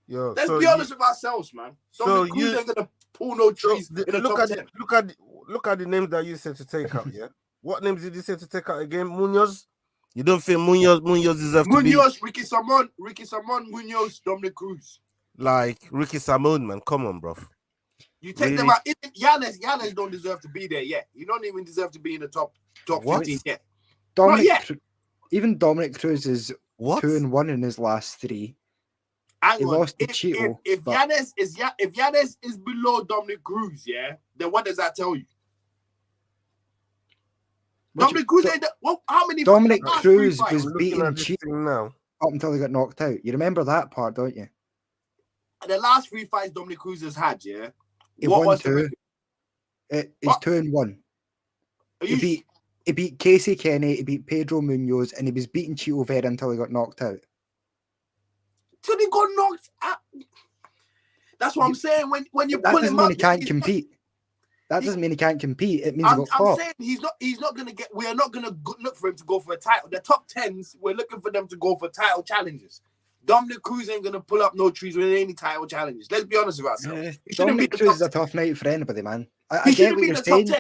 Yo, let's be honest with ourselves, man. Dominic Cruz ain't gonna pull no trees in the top 10. Look at the names that you said to take out. Yeah, what names did you say to take out again? Munoz. You don't think Munoz deserves to be? Ricky Simon, Munoz, Dominic Cruz. Like Ricky Simon, man. Come on, bro. You take them out. Yanez don't deserve to be there yet. You don't even deserve to be in the top 15 yet. Even Dominic Cruz is 2-1 in his last 3. He lost to Chito. If Yanez is below Dominic Cruz, then what does that tell you? Dominic Cruz ain't how many? Dominic Cruz was beating Chito now up until he got knocked out. You remember that part, don't you? The last 3 fights Dominic Cruz has had, he won 2. He's 2-1. He beat Casey Kenny, he beat Pedro Munoz, and he was beating Chito Vera until he got knocked out. Till he got knocked out. That's what I'm saying. When you pull him up, he can't compete. That doesn't mean he can't compete. It means he got caught. I'm saying he's not gonna get. We are not gonna look for him to go for a title. The top 10s, we're looking for them to go for title challenges. Dominic Cruz ain't gonna pull up no trees with any title challenges. Let's be honest with ourselves. Dominic Cruz is a tough night for anybody, man. I get what you're saying.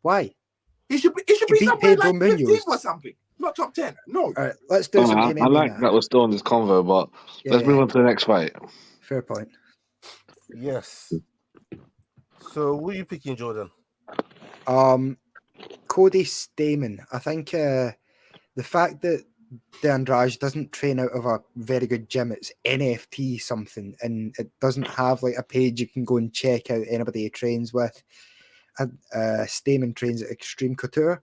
Why? He should be somewhere like 15 or something. Not top 10. No. All right, let's do something. I like that we're still on this convo, but let's move on to the next fight. Fair point. Yes. So, who are you picking, Jordan? Cody Stamen. I think The fact that De Andrade doesn't train out of a very good gym, it's NFT something, and it doesn't have like a page you can go and check out anybody he trains with. And Stamen trains at Extreme Couture.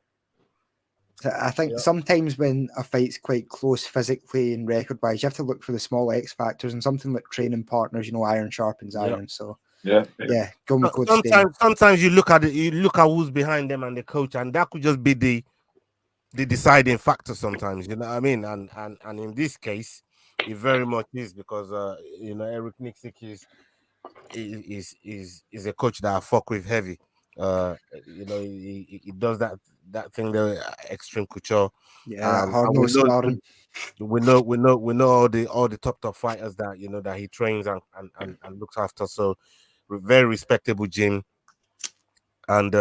So I think sometimes when a fight's quite close physically and record-wise, you have to look for the small X factors, and something like training partners, iron sharpens iron. So Yeah. go with Code Stamen. Sometimes you look at it, you look at who's behind them and the coach, and that could just be the deciding factor sometimes, you know what I mean? And in this case, it very much is, because Eric Nixick is a coach that I fuck with heavy. He does that thing there, Extreme Couture. Yeah, hard nose sparring. We know all the top fighters that that he trains and looks after. So very respectable gym. And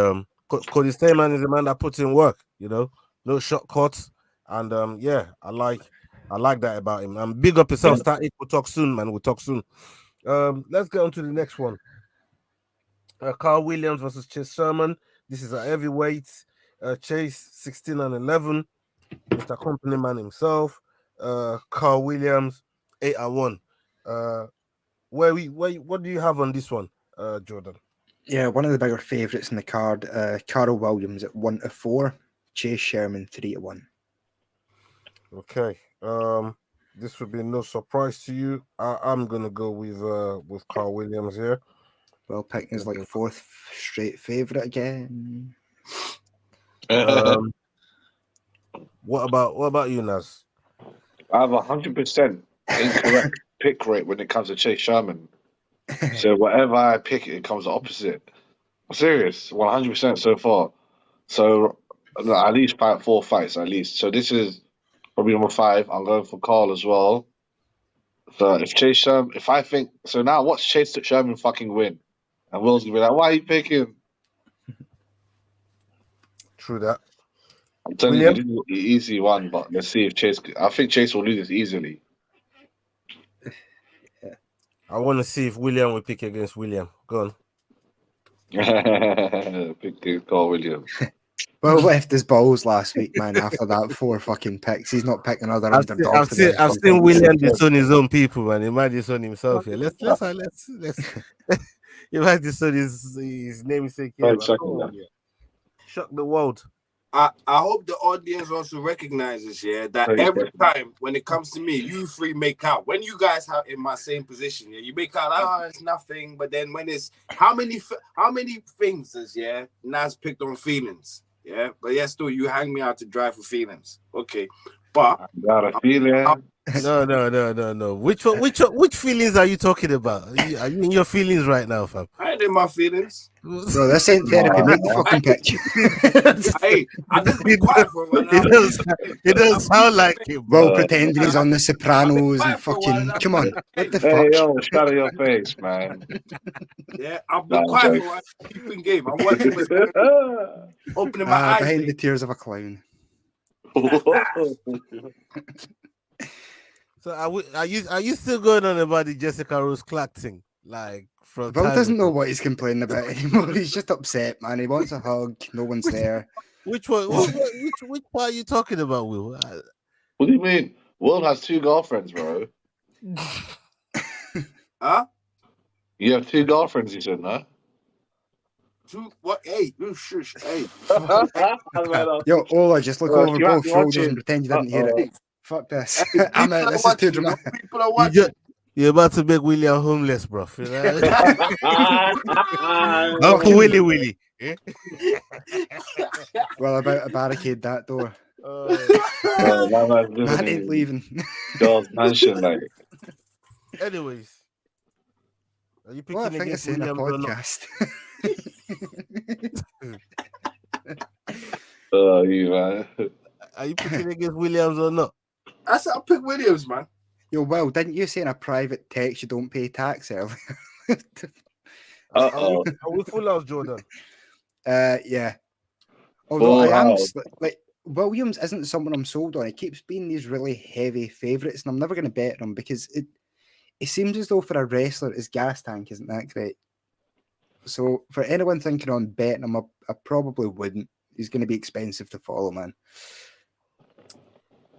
Cody Stamen is a man that puts in work, no shortcuts. And I like that about him. And big up yourself, Static. We'll talk soon, man. We'll talk soon. Let's get on to the next one. Carl Williams versus Chase Sherman. This is a heavyweight. Chase 16-11. Mr. Company Man himself. Carl Williams 8-1. What do you have on this one, Jordan? Yeah, one of the bigger favourites in the card, Carl Williams at 1-4, Chase Sherman 3-1. Okay. This would be no surprise to you. I'm gonna go with Carl Williams here. Well, picking is like fourth straight favourite again. What about you, Naz? I have 100% incorrect pick rate when it comes to Chase Sherman. So whatever I pick, it comes the opposite. I'm serious, 100% so far. So at least 4 fights at least. So this is probably number 5. I'm going for Carl as well. So if I think so, now watch Chase Sherman fucking win, and Will's gonna be like, "Why are you picking?" True that. I'm telling you, this is the easy one, but let's see if Chase. I think Chase will lose this easily. I want to see if William will pick against William. Go on. Pick Carl Williams. Well, left his balls last week, man. After that 4 fucking picks, he's not picking another underdog. I've seen William disown his own people, man. He might disown himself here. Let's he might disown his namesake here. Shock the world. I hope the audience also recognizes, that every time when it comes to me, you three make out. When you guys are in my same position, you make out, it's nothing. But then when it's how many things is Nas picked on feelings, but still you hang me out to dry for feelings, okay? But I got a feeling. No. Which feelings are you talking about? Are you in your feelings right now, fam? I ain't in my feelings. Bro, this ain't therapy. Make the fucking picture. Hey, I just be quiet for a while. It doesn't sound like it, bro. Pretending he's on The Sopranos and fucking. Come on, what the fuck? Hey, yo, shut your face, man. Yeah, I'll be quiet for a while. Keeping game. I'm watching this. Opening my eyes. Behind the tears of a clown. So are you still going on about the Jessica Rose Clark thing? Like, Will doesn't know what he's complaining about anymore. He's just upset, man. He wants a hug. No one's there. Which one? Which part are you talking about, Will? What do you mean? Will has 2 girlfriends, bro. Huh? You have 2 girlfriends, you said, no? 2 what? Hey, you shush. Hey. Yo, Ola, just look over both shoulders and pretend you didn't hear it. Fuck this. Hey, this is too dramatic. People are watching. You're about to make William homeless, bro. You know? Uncle Willie. Well, about to barricade that door. Man ain't leaving. God's mansion, like. Anyways, are you picking Well, I think against it's in a Williams podcast. Oh, you man. Are you picking against Williams or not? I said I'll pick Williams, man. Yo, Will, didn't you say in a private text you don't pay tax earlier? Are we full house, Jordan? Yeah. Although I am like Williams isn't someone I'm sold on. He keeps being these really heavy favourites, and I'm never going to bet on him because it seems as though for a wrestler his gas tank isn't that great. So for anyone thinking on betting him, I probably wouldn't. He's going to be expensive to follow, man.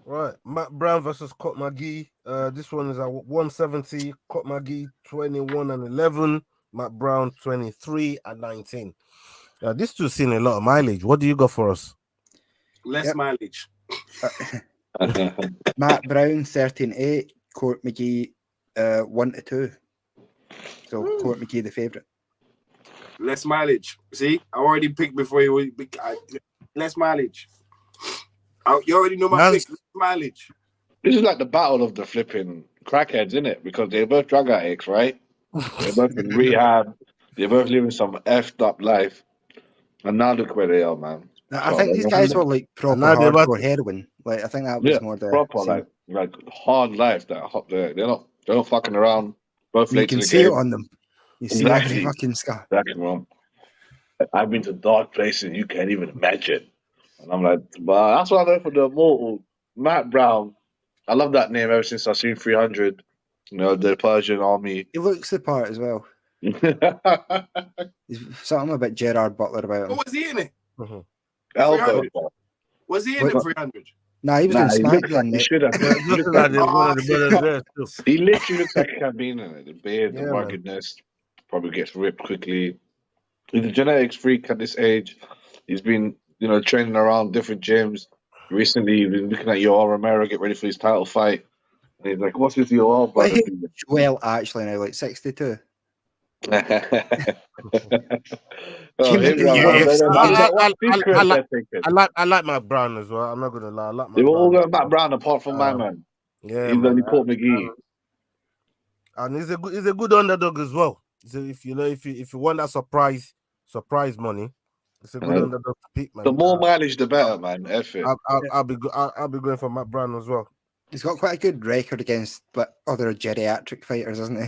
Right, Matt Brown versus Cot McGee. This one is at 170. Cot McGee 21-11. Matt Brown 23-19. These two seen a lot of mileage. What do you got for us? Less mileage. Matt Brown 13-8. Court McGee 1-2. So Court McGee the favourite. Less mileage. See, I already picked before you. Less mileage. You already know my pick. Less mileage. This is like the battle of the flipping crackheads, isn't it? Because they're both drug addicts, right? They're both in rehab. They're both living some effed up life. And now look where they are, man. I think these guys were like proper hardcore heroin. Like I think that was more the proper like hard life. They're not fucking around. Both you late can to the see game. it on them. You see every fucking scar. Exactly wrong. I've been to dark places you can't even imagine. And I'm like, but that's what I know for the immortal Matt Brown. I love that name ever since I've seen 300. You know, the Persian army. He looks the part as well. There's something about Gerard Butler about him. What was he in it? Elbow. Was he in it 300? Nah, he was in SmackDown. He should have. He literally looks like a cabin in it. The beard, the ruggedness, probably gets ripped quickly. He's a genetics freak at this age. He's been, training around different gyms. Recently, he's been looking at Yoel Romero get ready for his title fight. And he's like, "What's this Yoel brother?" Well, actually, now like 62. I like Matt Brown as well. I'm not gonna lie. I like they were all going Matt Brown apart from my man. Yeah, he's only Court McGee, and he's a good underdog as well. So if you want that surprise money, it's a good underdog to pick, man. The more mileage, the better, man. I'll be going for Matt Brown as well. He's got quite a good record against other geriatric fighters, hasn't he?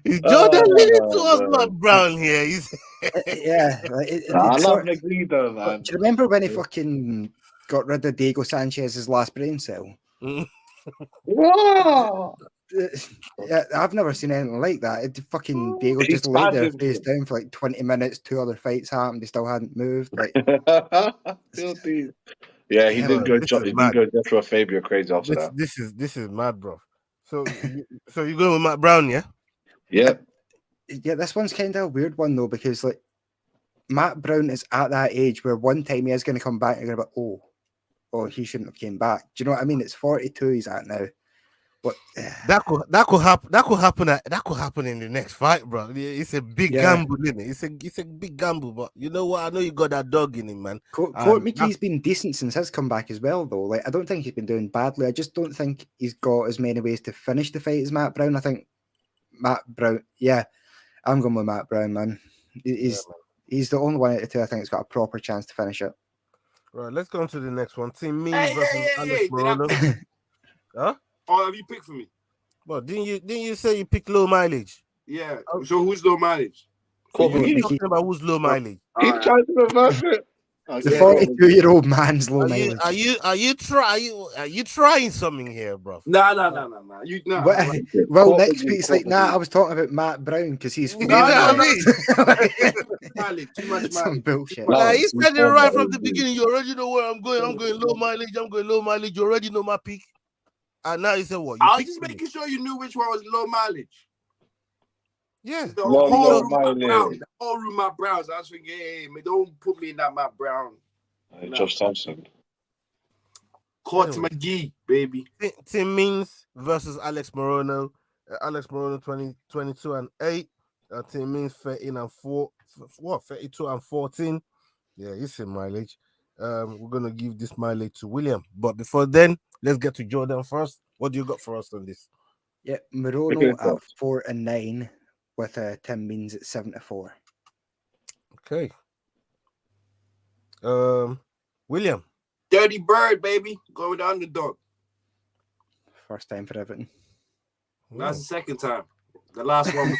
He's Jordan leading towards Matt Brown here. I love McGee though, man. Do you remember when he fucking got rid of Diego Sanchez's last brain cell? Whoa! Yeah, I've never seen anything like that. Fucking Diego just laid there face down for like 20 minutes. 2 other fights happened. He still hadn't moved. Like, yeah, he did go. He did go Joshua Fabio crazy after that. This is mad, bro. So you going with Matt Brown, yeah? Yeah. Yeah, this one's kind of a weird one though, because like Matt Brown is at that age where one time he is going to come back and you're going to be, oh, he shouldn't have came back. Do you know what I mean? It's 42 he's at now. But that could happen in the next fight, bro. It's a big gamble, isn't it? It's a big gamble, but you know what? I know you got that dog in him, man. Court McGee's been decent since his comeback as well, though. Like I don't think he's been doing badly. I just don't think he's got as many ways to finish the fight as Matt Brown. I think Matt Brown. Yeah, I'm going with Matt Brown, man. He's the only one out of 2 I think has got a proper chance to finish it. Right, let's go on to the next one. Team Means versus Alex Moreno. Huh? Oh, have you picked for me? Well, didn't you say you picked low mileage? Yeah. So who's low mileage? You're talking about who's low mileage. He's trying to reverse it. The 42-year-old man's low mileage. Are you trying something here, bro? No. Well, next week's like, I was talking about Matt Brown because he's Too much mileage. Some bullshit. He said it right from the beginning. You already know where I'm going. I'm going low mileage. You already know my pick. And now you said what? I was just making sure you knew which one was low mileage. Yeah. The whole room, Matt Brown. I was thinking, hey, man, don't put me in that Matt Brown. Josh Thompson. Court McGee, baby. Team Means versus Alex Moreno. Alex Moreno 22-8. Team Means 32-14. Yeah, he's in mileage. We're gonna give this mileage to William. But before then, let's get to Jordan first. What do you got for us on this? Yeah, Morono at 4-9 with Tim Means at 7-4. Okay. William. Dirty Bird, baby. Go with the underdog. First time for everything. That's the second time. The last one.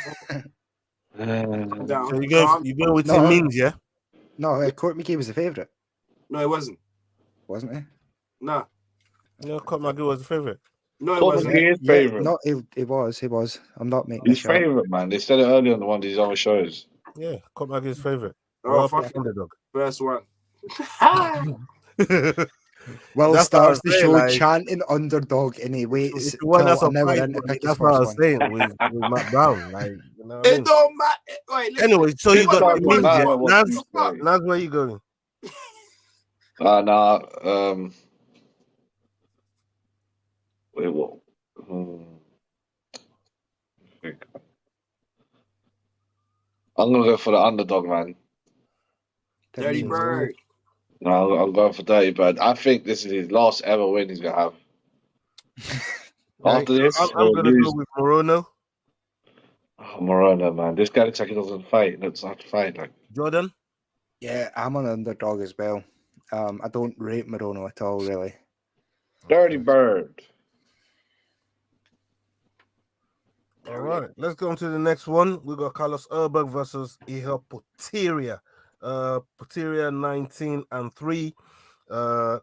So you go with Tim Means, yeah? No, Court McGee was the favourite. No, it wasn't. Wasn't he? No. No, Court McGee was the favourite. No, it wasn't. His favorite. No, he was. I'm not making his favorite, man. They said it earlier on one of these other shows. Yeah, Court McGee's favorite. Oh, fuck. Underdog. First one. Will That's what I starts was the saying, show like, chanting underdog and he waits if you want till us an a hour fight, in to pick his that's what I first was one. saying with Matt Brown. Like, you know what I It mean? don't matter. Wait, listen. Anyway, so you What- got what- the what- news matter yet? what Naz, you say. Naz, where you going? Nah. Wait, what? I'm gonna go for the underdog, man. Dirty Bird. No, I'm going for Dirty Bird. I think this is his last ever win he's gonna have. After this, I'm he'll gonna lose. go with Morono. Oh, Morona, man, this guy looks like he doesn't fight. Looks like to fight. Like, Jordan. Yeah, I'm an underdog as well. I don't rate Morono at all, really. Dirty Bird. All right, let's go on to the next one. We got Carlos Urberg versus Ihel Poteria. Poteria 19-3.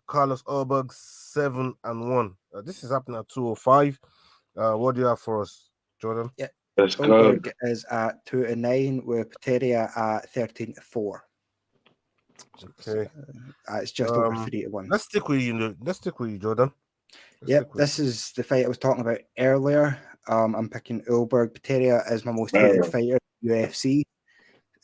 Carlos Urberg 7-1. This is happening at 2:05. What do you have for us, Jordan? Yeah, Let's go. Ulberg is at 2-9 with Pateria at 13-4. Okay. It's just over 3-1. Let's stick with you. Let's stick with you, Jordan. Yep, this is the fight I was talking about earlier. I'm picking Ulberg. Pateria is my most hated fighter in UFC.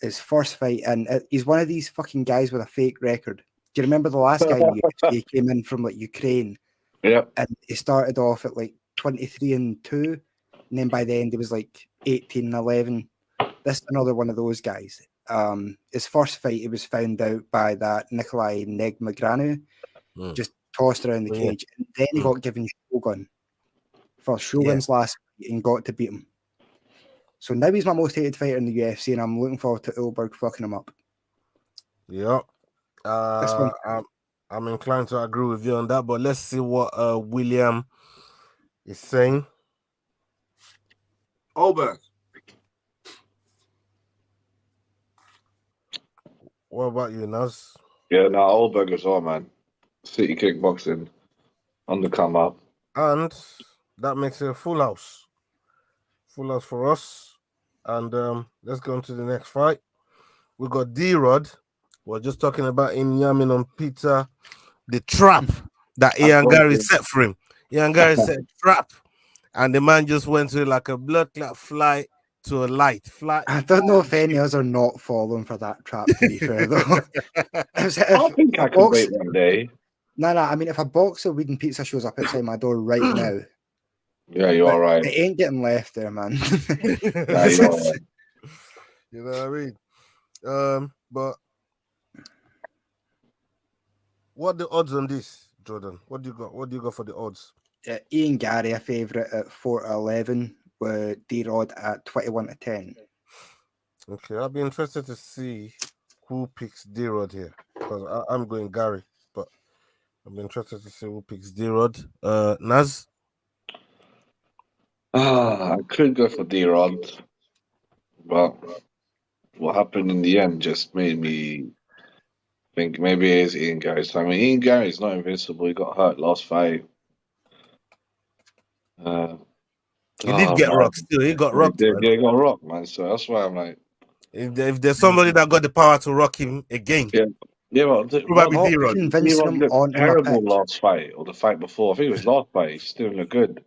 His first fight, and he's one of these fucking guys with a fake record. Do you remember the last guy in UFC? He came in from like Ukraine. Yeah. And he started off at like 23-2, and then by the end he was like 18-11. This is another one of those guys. His first fight, he was found out by that Nikolai Negmagranu, just tossed around the cage, and then he got given Shogun for Shogun's last fight and got to beat him. So now he's my most hated fighter in the UFC, and I'm looking forward to Ulberg fucking him up. Yeah. I'm inclined to agree with you on that, but let's see what William is saying. Ulberg. What about you, Naz? Yeah, no, Ulberg as well, man. City kickboxing on the come up. And that makes it a full house. Full house for us. And let's go on to the next fight. We got D-Rod. We're just talking about him yamming on Peter, the trap that Ian Gary set for him. Ian Gary set trap. And the man just went to like a blood clot fly to a light. I don't know if any of us are not falling for that trap, to be fair, though. I think I can wait one day. No, I mean, if a box of weed and pizza shows up outside my door right now, yeah, you are right. It ain't getting left there, man. Nah, you are right. You know what I mean? But what the odds on this, Jordan? What do you got? What do you got for the odds? Ian Gary, a favourite at 4-11, with D-Rod at 21-10. Okay, I'll be interested to see who picks D-Rod here, because I'm going Gary, but I'm interested to see who picks D-Rod. Naz? I could go for D-Rod, but what happened in the end just made me think maybe it is Ian Gary. I mean, Ian Gary's not invincible. He got hurt last fight. He did get rocked still. He got rocked. Yeah, he got rocked, man. So that's why I'm like, if there's somebody that got the power to rock him again, but probably D-Rod. D-Rod looked terrible last fight or the fight before. I think it was last fight. He still looked good.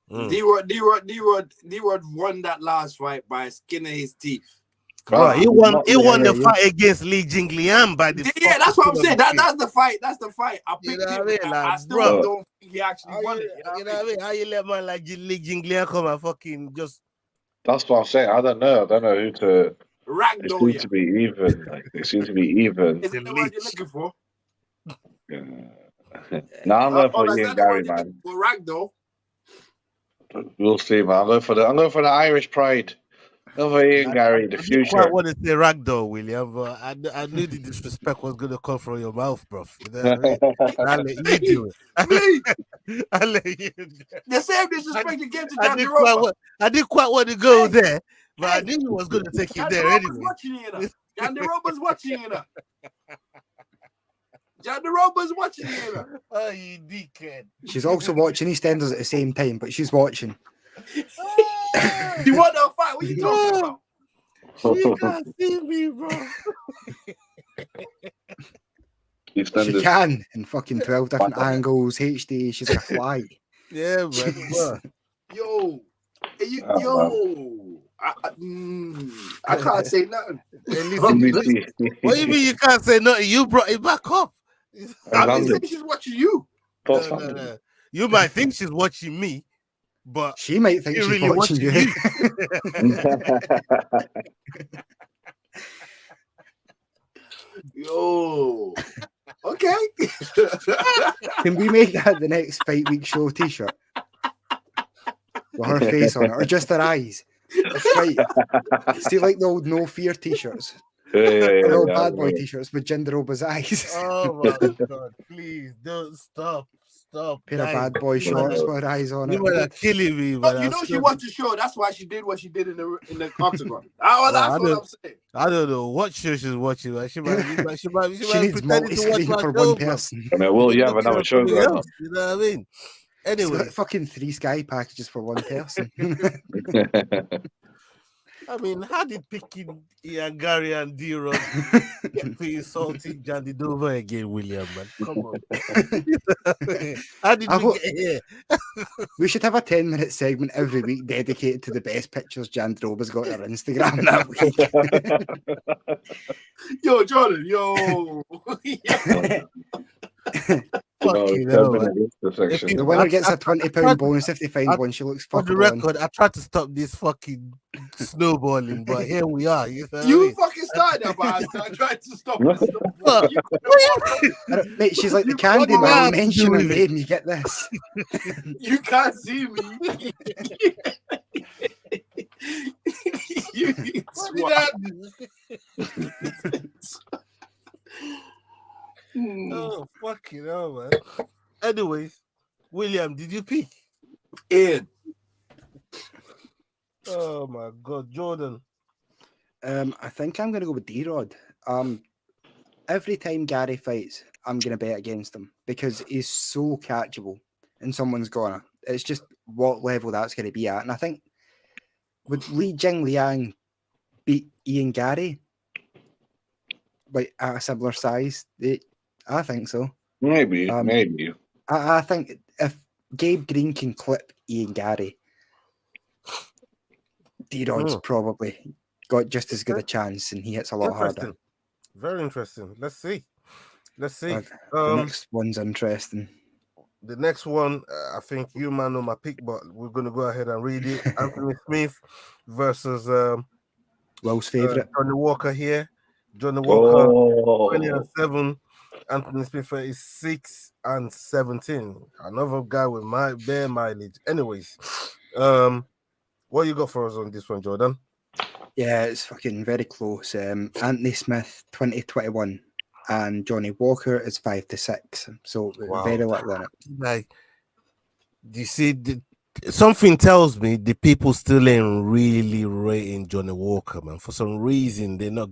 D-Rod won that last fight by skin of his teeth. Bro, he won the fight against Li Jingliang by the that's what I'm saying. That's the fight. That's the fight. I picked him. I still don't think he actually won it. You know what I mean? How you let man like Li Jingliang come and fucking just... That's what I'm saying. I don't know who to... It Ragdoll, seems to be even. Like, it seems to be even. Is that the word you're looking for? Yeah. Now I'm going for Ian Gary, man. For Ragdoll. We'll see, man. I'm going for the Irish pride. Over Ian Gary, the future. I quite want to say ragdoll, William, but I knew the disrespect was going to come from your mouth, bro. You know what I mean? I'll let you do it. I'll let you do it. The same disrespect you gave to John DeRoba. I didn't quite want to go there, but I knew he was going to take you there anyway. John DeRoba's watching you now. John DeRoba's watching you now. Oh, you dickhead. She's also watching EastEnders at the same time, but she's watching. You want to fight? What are you talking about? She can't see me, bro. She EastEnders. can in fucking 12 different angles, HD. She's like a fly. Yeah, man. Jeez. Yo, Oh, I can't say nothing. Hey, listen, what do you mean you can't say nothing? You brought it back up. I Love mean, it. she's watching you. No. You might think she's watching me, but She might think she's she's really watching you. Yo. Okay. Can we make that the next Fight Week Show t-shirt? With her face on it, or just her eyes. That's right. See, like the old No Fear t-shirts. The old Bad Boy t-shirts with Gender Roba's eyes. Oh my God, please don't stop. Pair of Bad Boy shorts with her eyes on You it. are killing me, man. You know she watched the show. That's why she did what she did in the octagon. That's what I'm saying. I don't know what show she's watching. Man. She might She pretending needs to watch multi-screen my for show, one bro. person. And will you have another show Something going else, you know what I mean? It's Anyway, got fucking 3 Sky packages for one person. on? I mean, how did picking Ian Gary and D-Rod get to insulting Jandy Dover again, William, man? Come on. How did we get here? We should have a 10-minute segment every week dedicated to the best pictures Jan Droba's got on her Instagram that week. Yo, Jordan, yo. The winner gets a £20 bonus if they find one she looks On the fuckable record, I tried to stop this fucking snowballing, but here we are. You know what I You mean? fucking started that, but I tried to stop in. Mate, she's like the candy man. Mention her name, you get this. You can't see me. You Oh, fucking hell, man. Anyways, William, did you pick? Ian. Oh my God, Jordan. I think I'm gonna go with D-Rod. Every time Gary fights, I'm gonna bet against him because he's so catchable in someone's corner. It's just what level that's gonna be at. And I think would Li Jingliang beat Ian Gary like at a similar size? I think so. Maybe. I think if Gabe Green can clip Ian Gary, D-Rod's probably got just as good a chance, and he hits a lot harder. Very interesting. Let's see. The next one's interesting. The next one, I think you man know my pick, but we're gonna go ahead and read it. Anthony Smith versus Will's favorite Johnny Walker here. Johnny Walker 20-7. Anthony Smith is 6-17. Another guy with my bare mileage. Anyways, what you got for us on this one, Jordan? Yeah, it's fucking very close. Anthony Smith 20-21, and Johnny Walker is 5-6. So very little in it. Like, you see, something tells me the people still ain't really rating Johnny Walker, man. For some reason, they're not.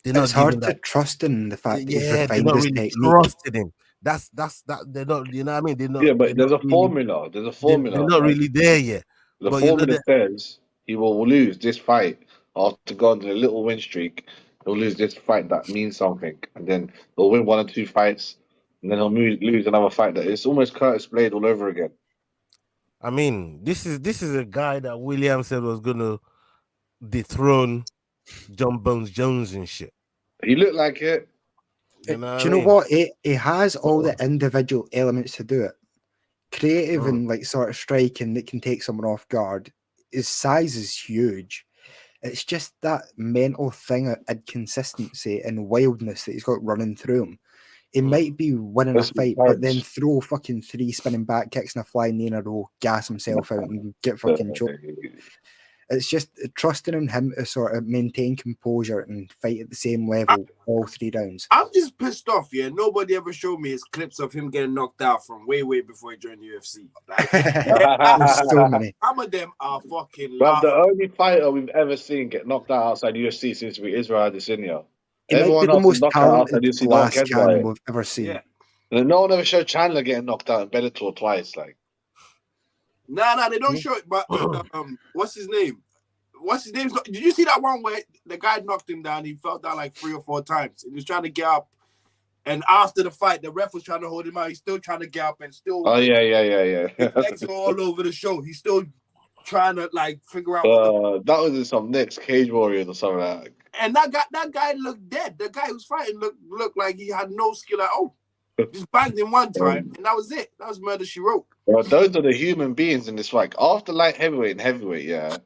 It's hard to trust in the fact that he's refined his technique. Trusted him. That's that. They're not. You know what I mean? They're not. Yeah, but there's a formula. There's a formula. They're not really there yet. The formula says he will lose this fight after going on a little win streak. He'll lose this fight that means something, and then he'll win 1 or 2 fights, and then he'll lose another fight that it's almost Curtis Blade all over again. I mean, this is a guy that William said was gonna dethrone John Bones Jones and shit. He looked like it. Do you know what? He has all the individual elements to do it. Creative and like sort of striking that can take someone off guard. His size is huge. It's just that mental thing of inconsistency and wildness that he's got running through him. He might be winning a fight, but then throw fucking 3 spinning back kicks and a flying knee in a row, gas himself out and get fucking choked. It's just trusting in him to sort of maintain composure and fight at the same level all 3 rounds. I'm just pissed off, yeah. Nobody ever showed me his clips of him getting knocked out from way before he joined the UFC. Like, There's so many. Some of them are fucking But the only fighter we've ever seen get knocked out outside UFC seems to be Israel Adesanya. Everyone might be the most knocked out outside talented UFC. glass cannon we've ever seen. Yeah. No one ever showed Chandler getting knocked out in Bellator twice. Like, Nah, they don't show it. But what's his name? Did you see that one where the guy knocked him down? He fell down like 3 or 4 times. He was trying to get up, And after the fight, the ref was trying to hold him out. He's still trying to get up and still. Oh yeah. His legs are all over the show. He's still trying to like figure out. That was in some next Cage Warriors or something like that. And that guy looked dead. The guy who was fighting looked like he had no skill at all. Just banged him one time, and that was it. That was murder she wrote. Well, those are the human beings in this fight. After light heavyweight and heavyweight, yeah.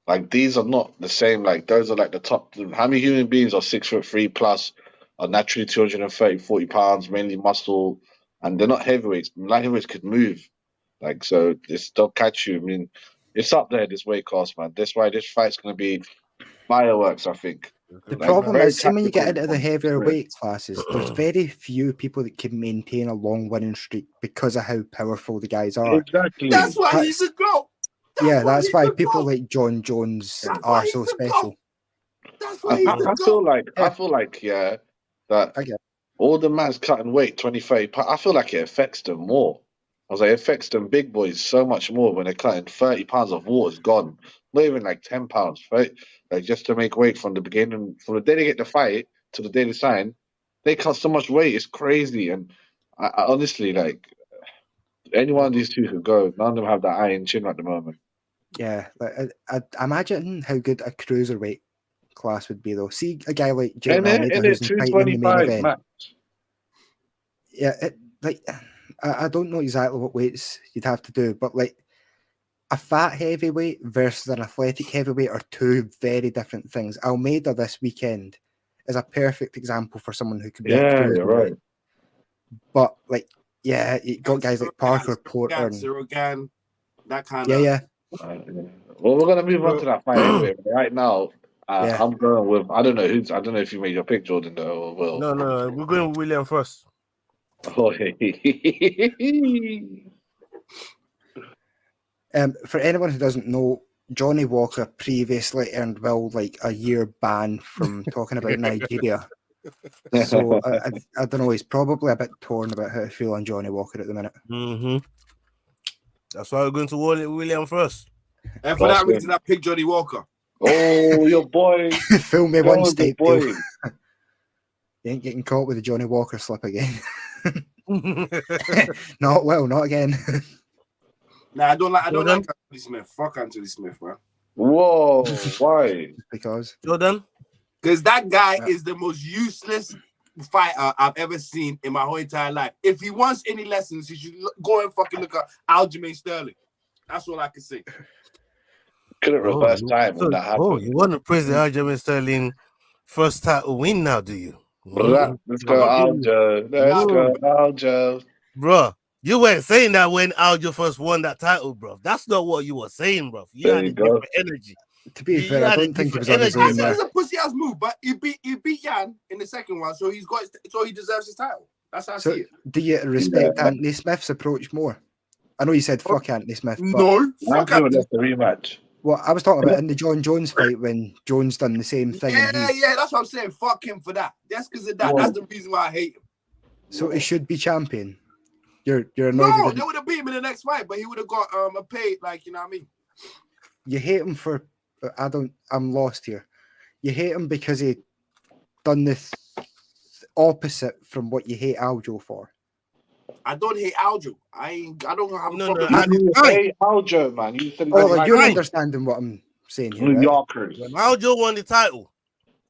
Like these are not the same. Like those are like the top. How many human beings are 6'3" plus, are naturally 230, 40 pounds, mainly muscle, and they're not heavyweights. Light heavyweights could move. Like so, they'll catch you. I mean, it's up there this weight class, man. That's why this fight's gonna be fireworks. I think. The Like, problem very is, see, when you get tactical. into the heavier weight classes, there's very few people that can maintain a long winning streak because of how powerful the guys are. Exactly. That's why he's a GOAT. That's why he's a people GOAT. like John Jones That's why are he's so a special. GOAT. That's why he's a I GOAT. feel like, yeah, that I get all the man's cutting weight 20, 30 pounds. I feel like it affects them more. I was like, it affects them big boys so much more when they're cutting 30 pounds of water's gone. Not even like 10 pounds, right? Like just to make weight from the beginning, from the day they get the fight to the day they sign, they cut so much weight. It's crazy. And I honestly, like, any one of these two could go. None of them have that iron chin at the moment. Yeah, like, I imagine how good a cruiserweight class would be, though. See a guy like Jay And Almeida it who's fighting in the main 225 event. max. Yeah, I don't know exactly what weights you'd have to do, but like a fat heavyweight versus an athletic heavyweight are two very different things. Almeida this weekend is a perfect example for someone who could be a Yeah, you're cruiserweight. right. But like, yeah, you got guys like Parker Porter. Sirogan, that kind Yeah, of. yeah. Well, we're gonna move on to that fight anyway. Right now, Yeah. I'm going with I don't know if you made your pick, Jordan, though. Or Will. No, we're going with William first. Oh, For anyone who doesn't know, Johnny Walker previously earned Will like a year ban from talking about Nigeria. So I don't know. He's probably a bit torn about how to feel on Johnny Walker at the minute. Mm-hmm. That's why we're going to William first. And for that reason, I picked Johnny Walker. Oh, your boy. Fool me Go one on, step, boy. you ain't getting caught with the Johnny Walker slip again. Not well, not again. Nah, I don't like Anthony Smith. Fuck Anthony Smith, man. Whoa, why? Because Jordan? Because that guy is the most useless fighter I've ever seen in my whole entire life. If he wants any lessons, he should go and fucking look at Aljamain Sterling. That's all I can say. Couldn't reverse time when that happened. Oh, you want to praise the Aljamain Sterling first title win now, do you? Let's go, Aljo. Let's go, Aljo. Bro, you weren't saying that when Aljo first won that title, bro. That's not what you were saying, bro. You There had you a go. different energy. to be fair, I don't think he was on his I own said there. it's a pussy ass move, but he beat Yan in the second one, so he deserves his title. That's how I So see it. do you respect Anthony Smith's approach more? I know you said fuck Anthony Smith, but No, I'm fuck doing Anthony. that's the rematch. well, I was talking about in the John Jones fight when Jones done the same thing. And Yeah, that's what I'm saying. Fuck him for that. That's because of that. Whoa. That's the reason why I hate him. so he should be champion. You're annoyed No, with they him. would have beat him in the next fight, but he would have got a pay, like, you know what I mean? You hate him for I'm lost here. You hate him because he done the opposite from what you hate Aljo for. I don't hate Aljo. I don't have a No, problem. You hey, Aljo, man. You said Oh, like, you're fine. understanding what I'm saying here, New right? Yorkers. When Aljo won the title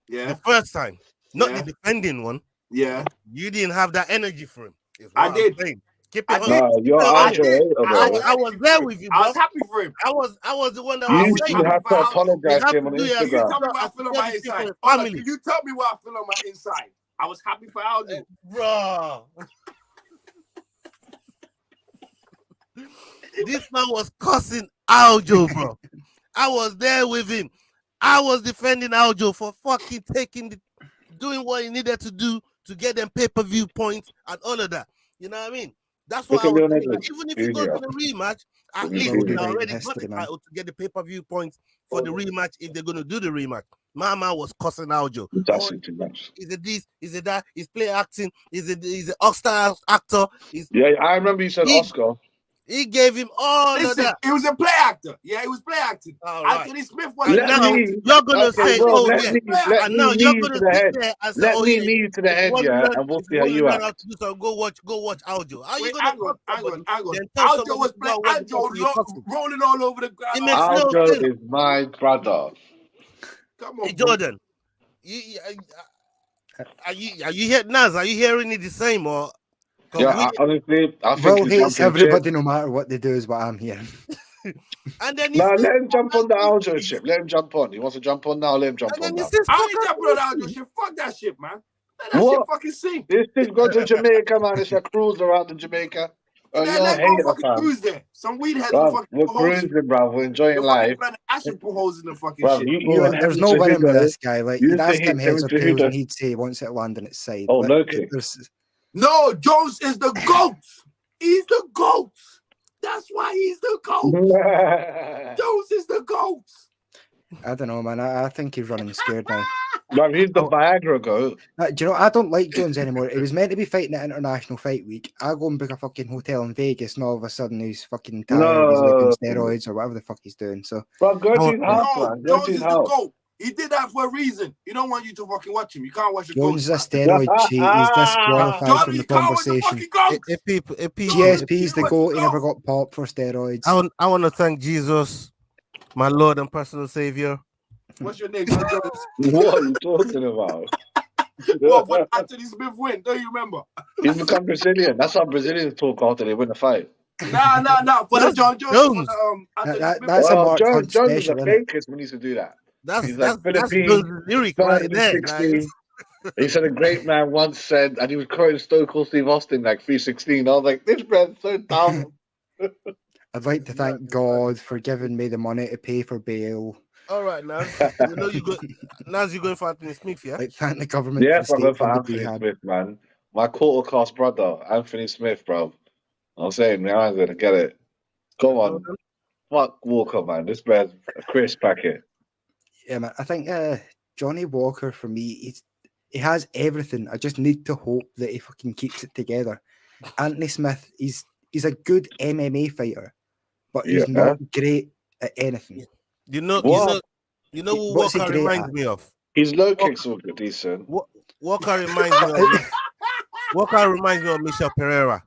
the Yeah, first time, not Yeah. the defending one, yeah. you didn't have that energy for him. is I what I'm did. saying. Keep I it did. on. Nah, you're I Aljo. did. hater, bro. I was there with you, I bro. was happy for him. I was the one that I was was saying. You have to Aljo. apologize You have to him to on do it. Can you Instagram. tell me what I feel on my inside? Hold on, Family. can you tell me what I feel on my inside? I was happy for Aljo. Bro. This man was cussing Aljo, bro. I was there with him. I was defending Aljo for fucking doing what he needed to do to get them pay-per-view points and all of that. You know what I mean? That's what Look I at was saying. Leonard Like, even if you go to the rematch, at Look at least Leonard. you already History, got the man. title to get the pay-per-view points for the rematch if they're going to do the rematch. My man was cussing Aljo. That's it too much. Is it this? Is it that? Is play acting? Is it an Oscar actor? Yeah, I remember you said He- Oscar. He gave him all of Listen, that. he was a play actor. Yeah, he was play acting. All right. Anthony Smith was And Let now me- you're gonna say, bro, "Oh let yeah," me and now knee you're you gonna to the sit head. there and say, Let "Oh me yeah." knee you to the If you head, want to yeah, learn, and we'll if see you how want to you learn act. how to do something, go watch Aljo. How you Wait, gonna hang on. then tell Aljo somebody was to go playing. and watch the Aljo fucking your cousin? rolling all over the ground. It makes no Aljo sense. is my brother. Come Hey on, bro. Jordan, are you hearing Naz? Are you hearing it the same or? 'Cause Yeah, honestly, I think Will he's hates jumping everybody ship. no matter what they do is what I'm hearing. and then he No, says, let him jump on the Aljo ship. Let him jump on. He wants to jump on now. Let him jump and on then he now. says, I "Fuck ain't jumping on Aljo shit. Fuck that shit, man. Let that shit What? fucking sink. This thing go to Jamaica, man. It's a cruise around in Jamaica. And then You're a let go hater, fucking fam. cruise there. Some weed heads will Bruv, fucking we're put holes in. cruising, bruv. We're enjoying The fucking life. Planet Ash will put holes in the fucking Bruv, shit. you and There's Henry no winning with Cejudo this guy. Like, used you'd to ask hit him heads or Henry tails, and Cejudo. he'd say he wants it to land on its side. Oh, Like, no kick. No, Jones is the GOAT. He's the GOAT. That's why he's the GOAT. Jones is the GOAT. I don't know, man. I think he's running scared now. Bruv, he's the Viagra goat. Do you know, I don't like Jones anymore. He was meant to be fighting at International Fight Week. I go and book a fucking hotel in Vegas, and all of a sudden he's fucking tired. He's like on No. steroids or whatever the fuck he's doing. So, Bruv, go to his house, No, man. Go Jones to is his the house. GOAT. He did that for a reason. He don't want you to fucking watch him. You can't watch the GOAT. Jones is a steroid cheat. He's disqualified Johnny, from the you can't watch the conversation. fucking GOAT. If people, GSP's the watch goat. the He never GOAT. got popped for steroids. I want to thank Jesus, my Lord and personal Savior. What's your name, John Jones? What are you talking about? What, when Anthony Smith win? Don't you remember? He's become Brazilian. That's how Brazilians talk after they win a fight. Nah. For the That's John Jones. Jones. For the, Anthony That- Smith. that's a Mark Hunt Jones is special, the isn't it? fakest when he used to do that. That's He's like that's Philippines, the lyric right there. Like, 360. He said a great man once said, and he was quoting Stone Cold Steve Austin like 316. I was like, this man's so dumb. I'd like to thank God for giving me the money to pay for bail. all right, now you know you're going for Anthony Smith, yeah. Like, thank the government Yes, for I'm the going state for funded Anthony rehab. Smith, man. My quarter class brother, Anthony Smith, bro. I'm saying, man, I'm going to get it. Go on. Fuck Walker, man. This man's a crisp packet. Yeah, man. I think Johnny Walker, for me, he has everything. I just need to hope that he fucking keeps it together. Anthony Smith, he's a good MMA fighter, but he's not great at anything. You know What? who What's he Walker great reminds at? me of. His low kicks are decent. Walker reminds me of Walker reminds me of Michel Pereira.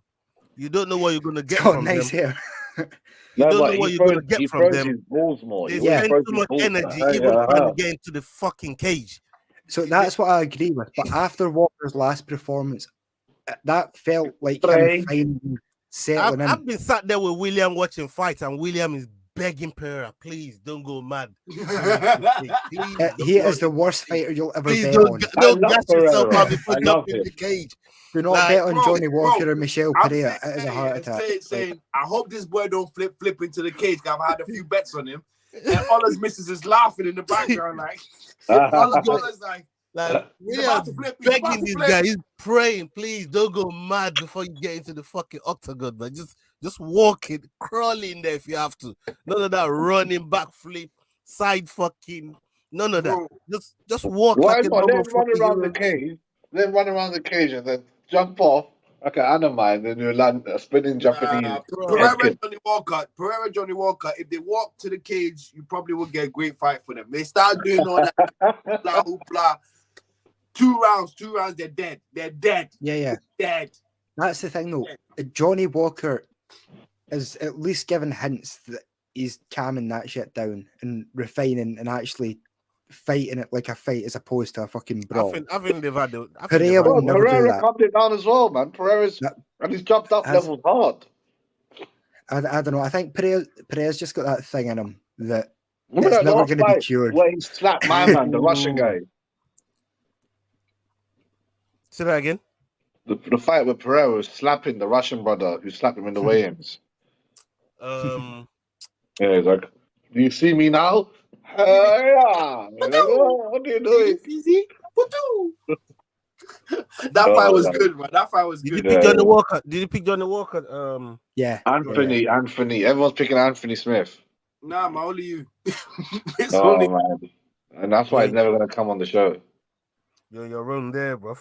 You don't know what you're gonna get Got from nice them. hair. You No, don't but know what he you're gonna throws, get he from throws them. his balls more. They He spend throws too his much balls energy back. even trying to get into the fucking cage. So that's what I agree with. But after Walker's last performance, that felt like him Pray. finally settling in. I've been sat there with William watching fights, and William is begging Pereira, please don't go mad. Please, He is the worst fighter you'll ever please bet don't, on. don't love gas yourself Pereira. out before I love jumping in him. the cage. Do not Like, bet on bro, Johnny Walker bro, or Michelle I'm Pereira. It is a heart attack. saying, I hope this boy don't flip into the cage. I've had a few bets on him, and all his missus is laughing in the background, like, Ola's like, we he's are about to flip. He's about begging to this flip. guy. He's praying, please don't go mad before you get into the fucking octagon, but just walk it, crawl in there if you have to. None of that running, backflip, side fucking, none of that. Bro. Just walk Why like a not? normal Let him run fucking around the human being. cage. Let him run around the cage and then jump off like an animal and then you land a spinning Japanese Pereira, head kick. Johnny Walker. If they walk to the cage, you probably would get a great fight for them. They start doing all that blah hoopla. 2 rounds, they're dead. They're dead. Yeah. Dead. That's the thing, though. Johnny Walker is at least giving hints that he's calming that shit down and refining and actually fighting it like a fight as opposed to a fucking brawl. I think they've had Pereira will never do Pereira that. calmed it down as well, man. And he's jumped up levels hard. I don't know. I think Pereira's just got that thing in him that Remember it's that never last going to be fight cured. where he slapped my man, the Russian guy. Say that again. The fight with Pereira was slapping the Russian brother who slapped him in the weigh-ins. Um, Yeah, he's like, do you see me now? Yeah. Like, oh, what are you doing? Easy. That fight was good, man. That fight was did you good. pick Johnny Walker? Did you pick Johnny Walker? Yeah. Anthony. Everyone's picking Anthony Smith. Nah, man, only you. It's Oh, only man. And that's why he's never going to come on the show. You're wrong there, bro.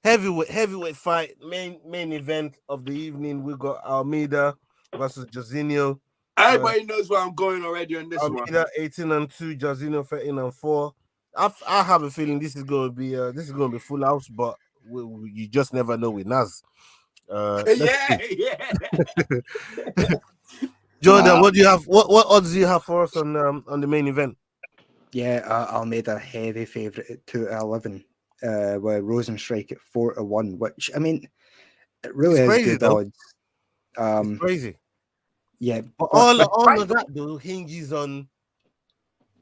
Heavyweight fight, main event of the evening. We got Almeida versus Jorginho. Everybody knows where I'm going already on this one. Almeida 18-2, Jorginho 13-4. I have a feeling this is going to be full house, but you just never know with Naz. Yeah. Jordan, what do you have? What odds do you have for us on the main event? Yeah, Almeida heavy favourite at 2-11, with Rozenstruik at 4-1, which I mean, it really It's is crazy, good though. odds. It's crazy. Yeah, But all of that though hinges on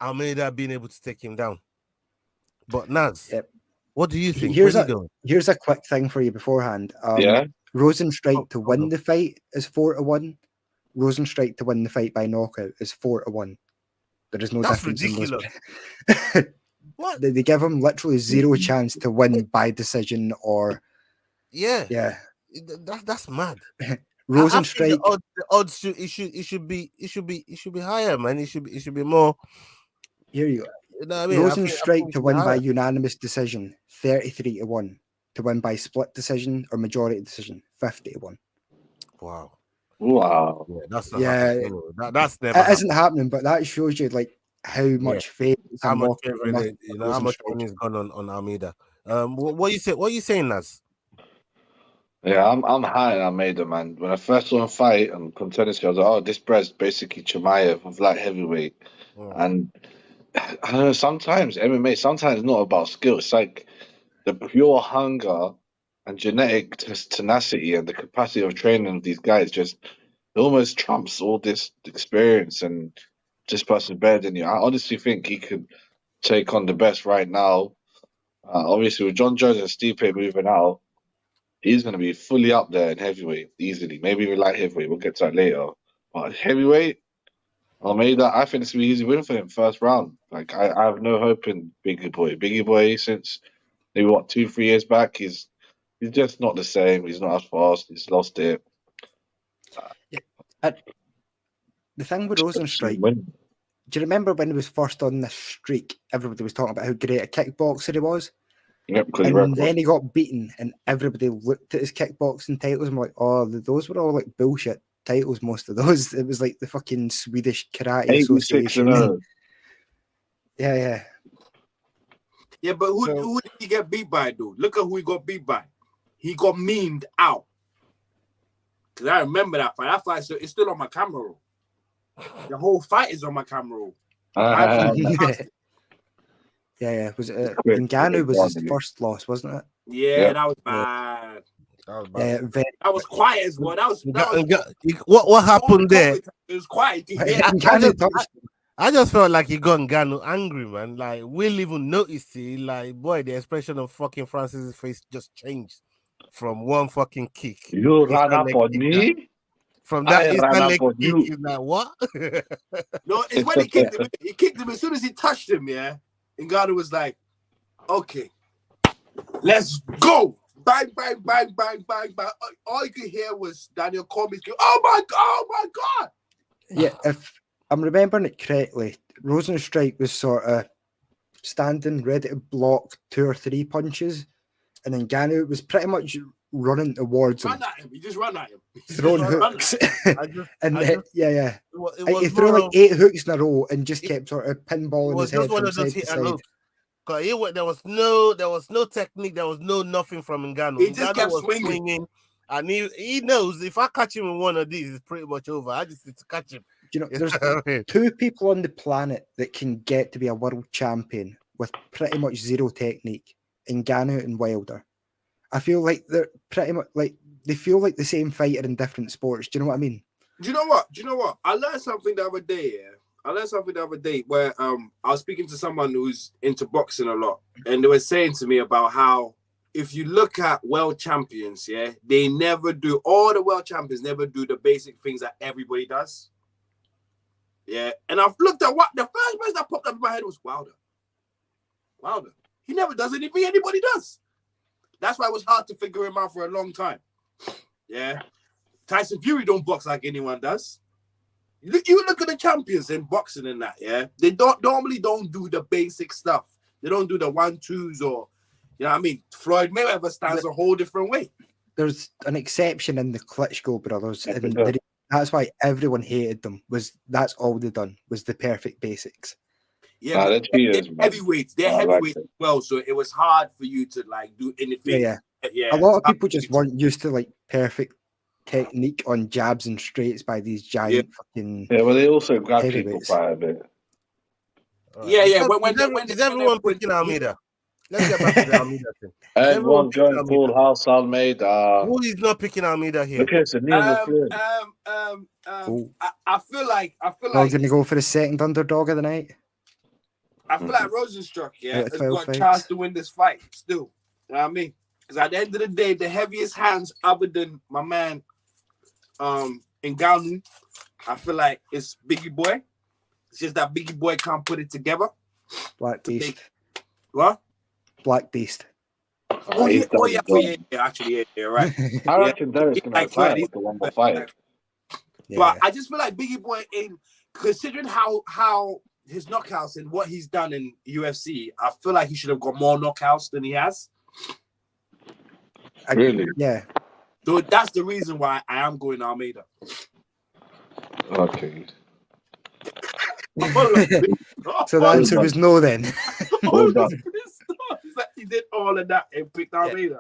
Almeida being able to take him down. But Naz, Yep. what do you think? Here's Where you going? here's a quick thing for you beforehand. Yeah. Rozenstruik to Hold win on. the fight is 4-1. Rozenstruik to win the fight by knockout is 4-1. There is no That's difference ridiculous. in those. What? They give him literally zero chance to win by decision or Yeah. That's mad. Rozenstruik. The odds should be higher, man. It should be more. Here you go. You know what I mean? I think Rozenstruik it to should be win by higher. unanimous decision, 33-1. To win by split decision or majority decision, 50-1. Wow. Wow. Yeah, that's not Yeah, happening. That's never. it isn't happening, but that shows you like how much faith How much money is gone on Almeida. What you say? What you saying, Naz? Yeah, I'm high on Almeida, man. When I first saw him fight on Contenders, I was like, oh, this bread's basically Chimaev of light heavyweight. And I don't know, sometimes MMA, sometimes not about skill. It's like the pure hunger and genetic tenacity and the capacity of training of these guys just almost trumps all this experience and this person's better than you. I honestly think he could take on the best right now. Obviously, with John Jones and Stipe moving out, he's going to be fully up there in heavyweight easily. Maybe even light heavyweight. We'll get to that later. But heavyweight, Almeida, I think it's going to be an easy win for him first round. Like I have no hope in Biggie Boy. Biggie Boy, since maybe 2-3 years back, he's just not the same. He's not as fast. He's lost it. The thing with Rozenstruik, do you remember when he was first on this streak? Everybody was talking about how great a kickboxer he was. Yep, and then he got beaten, and everybody looked at his kickboxing titles and were like, "Oh, those were all like bullshit titles. Most of those, it was like the fucking Swedish Karate Association." 86-0. Yeah. Yeah, but who did he get beat by, dude? Look at who he got beat by. He got memed out. Because I remember that fight. That fight, so it's still on my camera roll. The whole fight is on my camera roll. Yeah. Was it Ngannou was his first loss, wasn't it? Yeah, that was bad. That was quiet as well. What happened there? It was quiet. I just felt like he got Ngannou angry, man. Like, Will even noticed it. Like, boy, the expression of fucking Francis's face just changed from one fucking kick. You ran up on me? From that instant leg kick, you. he's like, what? No, it's when he kicked him. He kicked him as soon as he touched him, yeah. Ngannou was like, okay, let's go. Bang, bang, bang, bang, bang, bang. All you could hear was Daniel Cormier's go, oh my God. Yeah, if I'm remembering it correctly, Rozenstruik was sort of standing ready to block 2 or 3 punches, and then Ngannou was pretty much running towards him. He just ran at him. Throwing hooks. He threw like 8 hooks in a row and just kept sort of pinballing his head from side to side. There was no technique, there was nothing from Ngannou. He just kept swinging. And he knows if I catch him in one of these, it's pretty much over. I just need to catch him. You know, there's 2 people on the planet that can get to be a world champion with pretty much zero technique: Ngannou and Wilder. I feel like they're pretty much like they feel like the same fighter in different sports. Do you know what I mean? Do you know what? I learned something the other day. Yeah, I learned something the other day where I was speaking to someone who's into boxing a lot, and they were saying to me about how if you look at world champions, yeah, all the world champions never do the basic things that everybody does. Yeah, and I've looked at what the first person that popped up in my head was Wilder. He never does anything anybody does. That's why it was hard to figure him out for a long time. Yeah, Tyson Fury don't box like anyone does. You look at the champions in boxing and that. Yeah, they normally don't do the basic stuff. They don't do the 1-2s or You know what I mean? Floyd Mayweather stands a whole different way. There's an exception in the Klitschko brothers, and that's why everyone hated them. That's all they done was the perfect basics. Yeah, but they're heavyweights. They're heavyweights as well, so it was hard for you to like do anything. Yeah. A lot of people just weren't used to like perfect technique on jabs and straights by these giant fucking. Yeah, well, they also grab people quite a bit. Is everyone picking Almeida? Let's get back to the Almeida thing. Everyone going full house Almeida. Who is not picking Almeida here? Look at the name of I feel like I'm gonna go for the second underdog of the night. I feel like Rozenstruik, has got a chance to win this fight still. You know what I mean? Because at the end of the day, the heaviest hands other than my man Ngannou, I feel like it's Biggie Boy. It's just that Biggie Boy can't put it together. Black Beast. What? Black Beast. Actually, right. I reckon Derek's going to fight the one more fight. But I just feel like Biggie Boy, considering how his knockouts and what he's done in UFC, I feel like he should have got more knockouts than he has. Really? Yeah. So that's the reason why I am going Almeida. Okay. So the answer was no then. He did all of that and picked Almeida.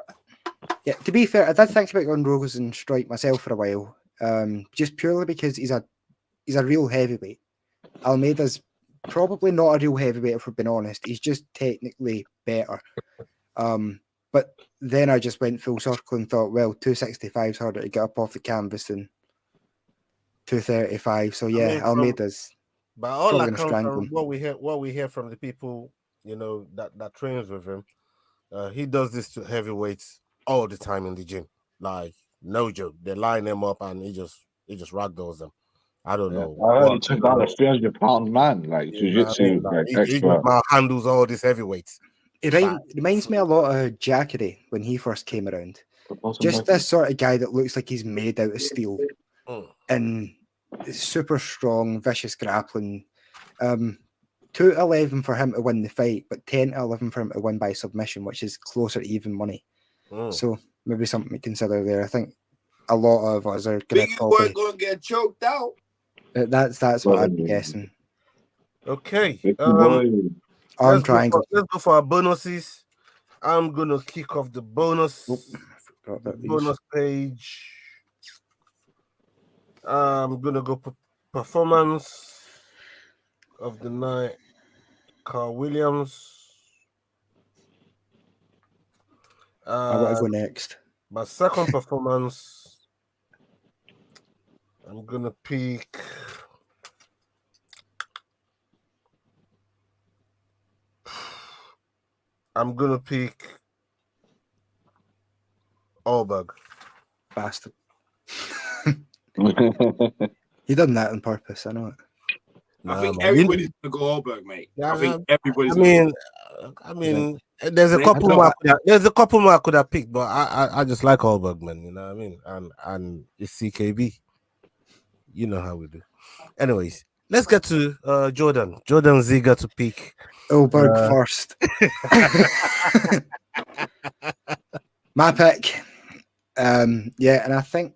Yeah, to be fair, I did think about going Rozenstruik myself for a while. Just purely because he's a real heavyweight. Almeida's probably not a real heavyweight, if we're being honest. He's just technically better. But then I just went full circle and thought, well, 265 is harder to get up off the canvas than 235. So yeah, Almeida's. But all that comes from what we hear from the people, that trains with him. He does this to heavyweights all the time in the gym. Like, no joke. They line him up and he just ragdolls them. I don't know. I heard he took down a 300-pound man, like jiu-jitsu, he handles all these heavyweights. It reminds me a lot of Jackery when he first came around. Just this sort of guy that looks like he's made out of steel and super strong, vicious grappling. 2-11 for him to win the fight, but 10-11 for him to win by submission, which is closer to even money. So maybe something to consider there. I think a lot of us are going to get choked out. That's what I'd be guessing. Okay. Arm triangle. Let's go for our bonuses. I'm gonna kick off the bonus page. I'm gonna go performance of the night. Carl Williams. I want to go next. My second performance. I'm gonna pick. Allberg. Bastard. He done that on purpose, I know it. I think everybody's gonna go Allberg, mate. I think everybody's. I mean, there's a couple more. There's a couple more I could have picked, but I just like Allberg, man. You know what I mean? And it's CKB. You know how we do. Anyways, let's get to Jordan. Jordan Ziga to pick. Allberg first. My pick. Yeah, and I think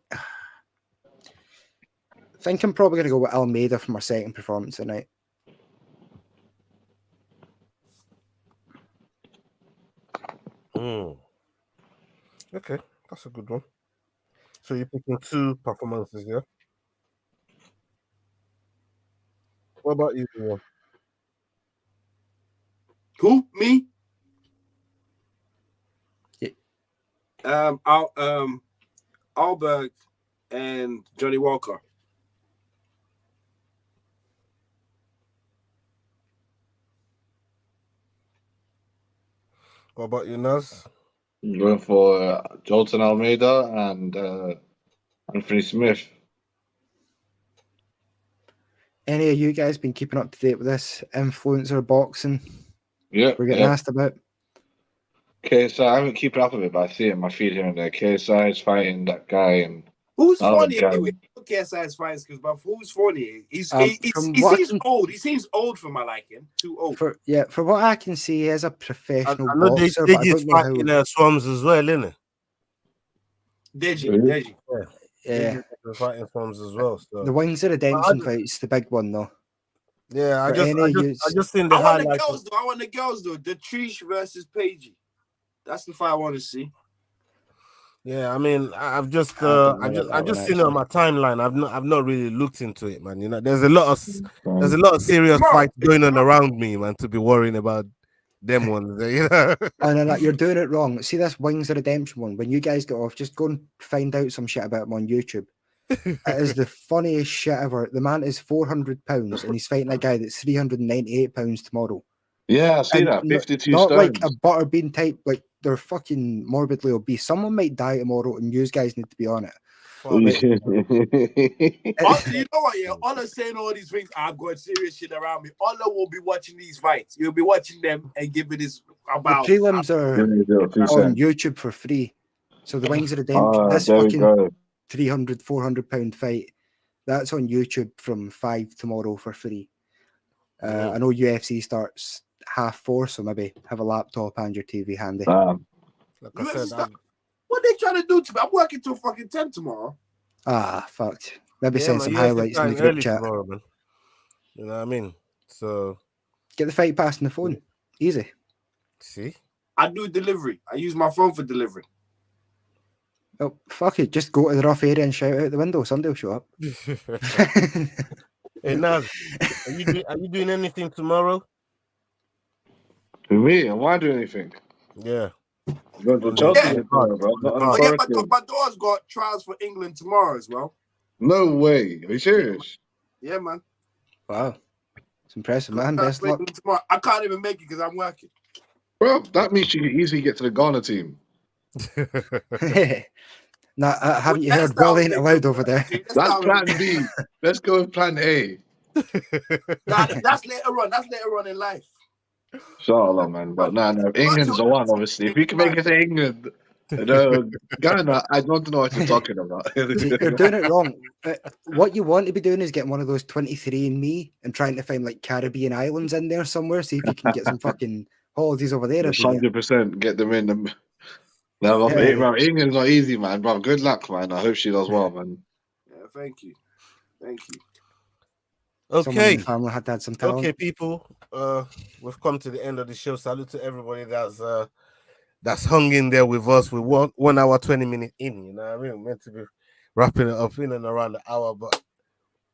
I'm probably going to go with Almeida for my second performance tonight. Okay, that's a good one. So you're picking two performances, yeah? What about you, Ian? Who? Me? Yeah. Allberg and Johnny Walker. What about you, Naz? I'm going for Jolton Almeida and Anthony Smith. Any of you guys been keeping up to date with this influencer boxing? Yeah, we're getting asked about. KSI, I haven't keeping up with it, but I see it in my feed here and there. KSI is fighting that guy, and who's funny anyway? KSI's fights because, but who's funny? He From what I seems can- old. He seems old for my liking. Too old. For what I can see, he is a I professional know boxer, they but I just don't know fight how. in Swams as well, innit? Deji. Yeah, They're fighting Swams as well. So the Wings of Redemption fight's the big one though. yeah, I For any just seen the I want the highlights. girls though. I want the girls though. The Trish versus Paige. That's the fight I want to see. Yeah, I mean, I've just I don't know about I that just one, seen it on my timeline. I've not really looked into it, man. You know, there's a lot of serious fights going on around me, man, to be worrying about them ones. You know, Oh, no, you're doing it wrong. See this Wings of Redemption one? When you guys get off, just go and find out some shit about him on YouTube. It is the funniest shit ever. The man is £400 and he's fighting a guy that's £398 tomorrow. Yeah, I see And that. 52 not stones. like a butterbean type, like they're fucking morbidly obese. Someone might die tomorrow and you guys need to be on it. Honestly, you know what? Yeah, Ola saying all these things. I've got serious shit around me. Ola will be watching these fights. You'll be watching them and giving this about. The prelims are on YouTube for free. So the Wings of Redemption, this there we fucking go. £300-400 fight, that's on YouTube from 5 tomorrow for free. I know UFC starts 4:30, so maybe have a laptop and your TV handy. like I said, What they trying to do to me? I'm working till fucking 10 tomorrow. Fucked. Maybe send some man, highlights in the group early chat. tomorrow, man. You know what I mean? So Get the fight pass on the phone. Easy. see, I do delivery. I use my phone for delivery. Oh, fuck it. Just go to the rough area and shout out the window. Somebody will show up. Hey, Naz, are you doing anything tomorrow? Me? Am I doing anything? Yeah. Go to On the Chelsea card. tomorrow, bro. On the Not card. Oh, yeah, authoritative. my daughter's got trials for England tomorrow as well. No way. Are you serious? Yeah, man. Wow. It's impressive, man. Trials Best for luck. England tomorrow. I can't even make it because I'm working. Bro, that means you can easily get to the Ghana team. Nah, haven't you Well, heard that's Will how ain't we allowed do over there? it. That's how we plan do it. B. Let's go with plan A. That's later on. That's later on in life. Inshallah, man. But no. England's the one, obviously. If we can make it to England, Ghana, I don't know what you're talking about. See, you're doing it wrong. What you want to be doing is getting one of those 23andMe and trying to find like Caribbean islands in there somewhere, see if you can get some fucking holidays over there. every year. 100% get them in them. No, Yeah. bro, England's not easy, man. Bro, good luck, man. I hope she does well, man. Yeah, thank you. Thank you. Someone in Okay. the family had to have some talent. Okay, people. We've come to the end of the show. Salute to everybody that's hung in there with us. We 1 hour 20 minutes in. You know what I mean? We're meant to be wrapping it up in and around the hour, but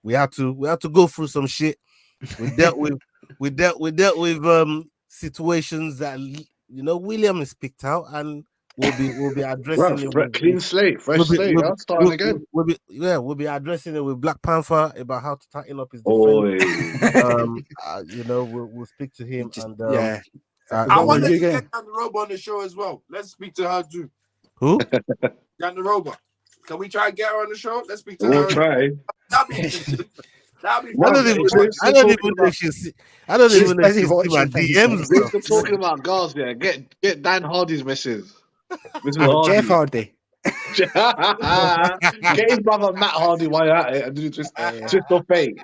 we had to go through some shit. We dealt with situations that William is picked out, and we'll be addressing Bro, it. clean slate, fresh slate. Yeah, starting again. We'll be addressing it with Black Panther about how to tighten up his defense. We'll speak to him. Yeah. I What want were to you get gonna- Jan the Robot on the show as well. Let's speak to her too. Who? Jan the Robot. Can we try and get her on the show? Let's speak to We'll her. try. That'd be interesting. That'd be I don't fun. even She's know talking if she's. I don't She's even know if busy she's seen my watching things, DMs. mate. Bro. We're talking about girls, yeah. Get Dan Hardy's missus. Mrs. Jeff Hardy. Hardy. Get his brother Matt Hardy while you're at it and do twist or fake.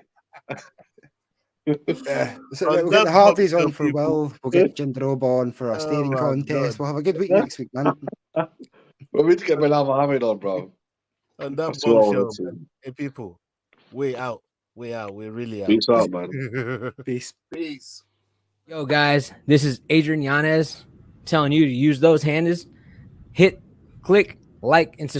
So On we'll get that the Harveys on bombshell, for people. Will. We'll get Jindrobo on for a staring my contest. God. We'll have a good week next week, man. We need to get Bilal Mohammed on, bro. On that That's what I bombshell, want to man. Hey, people, we out. We're really out. Peace out, man. Peace. Peace. Yo, guys, this is Adrian Yanez telling you to use those handles. Hit, click, like, and subscribe.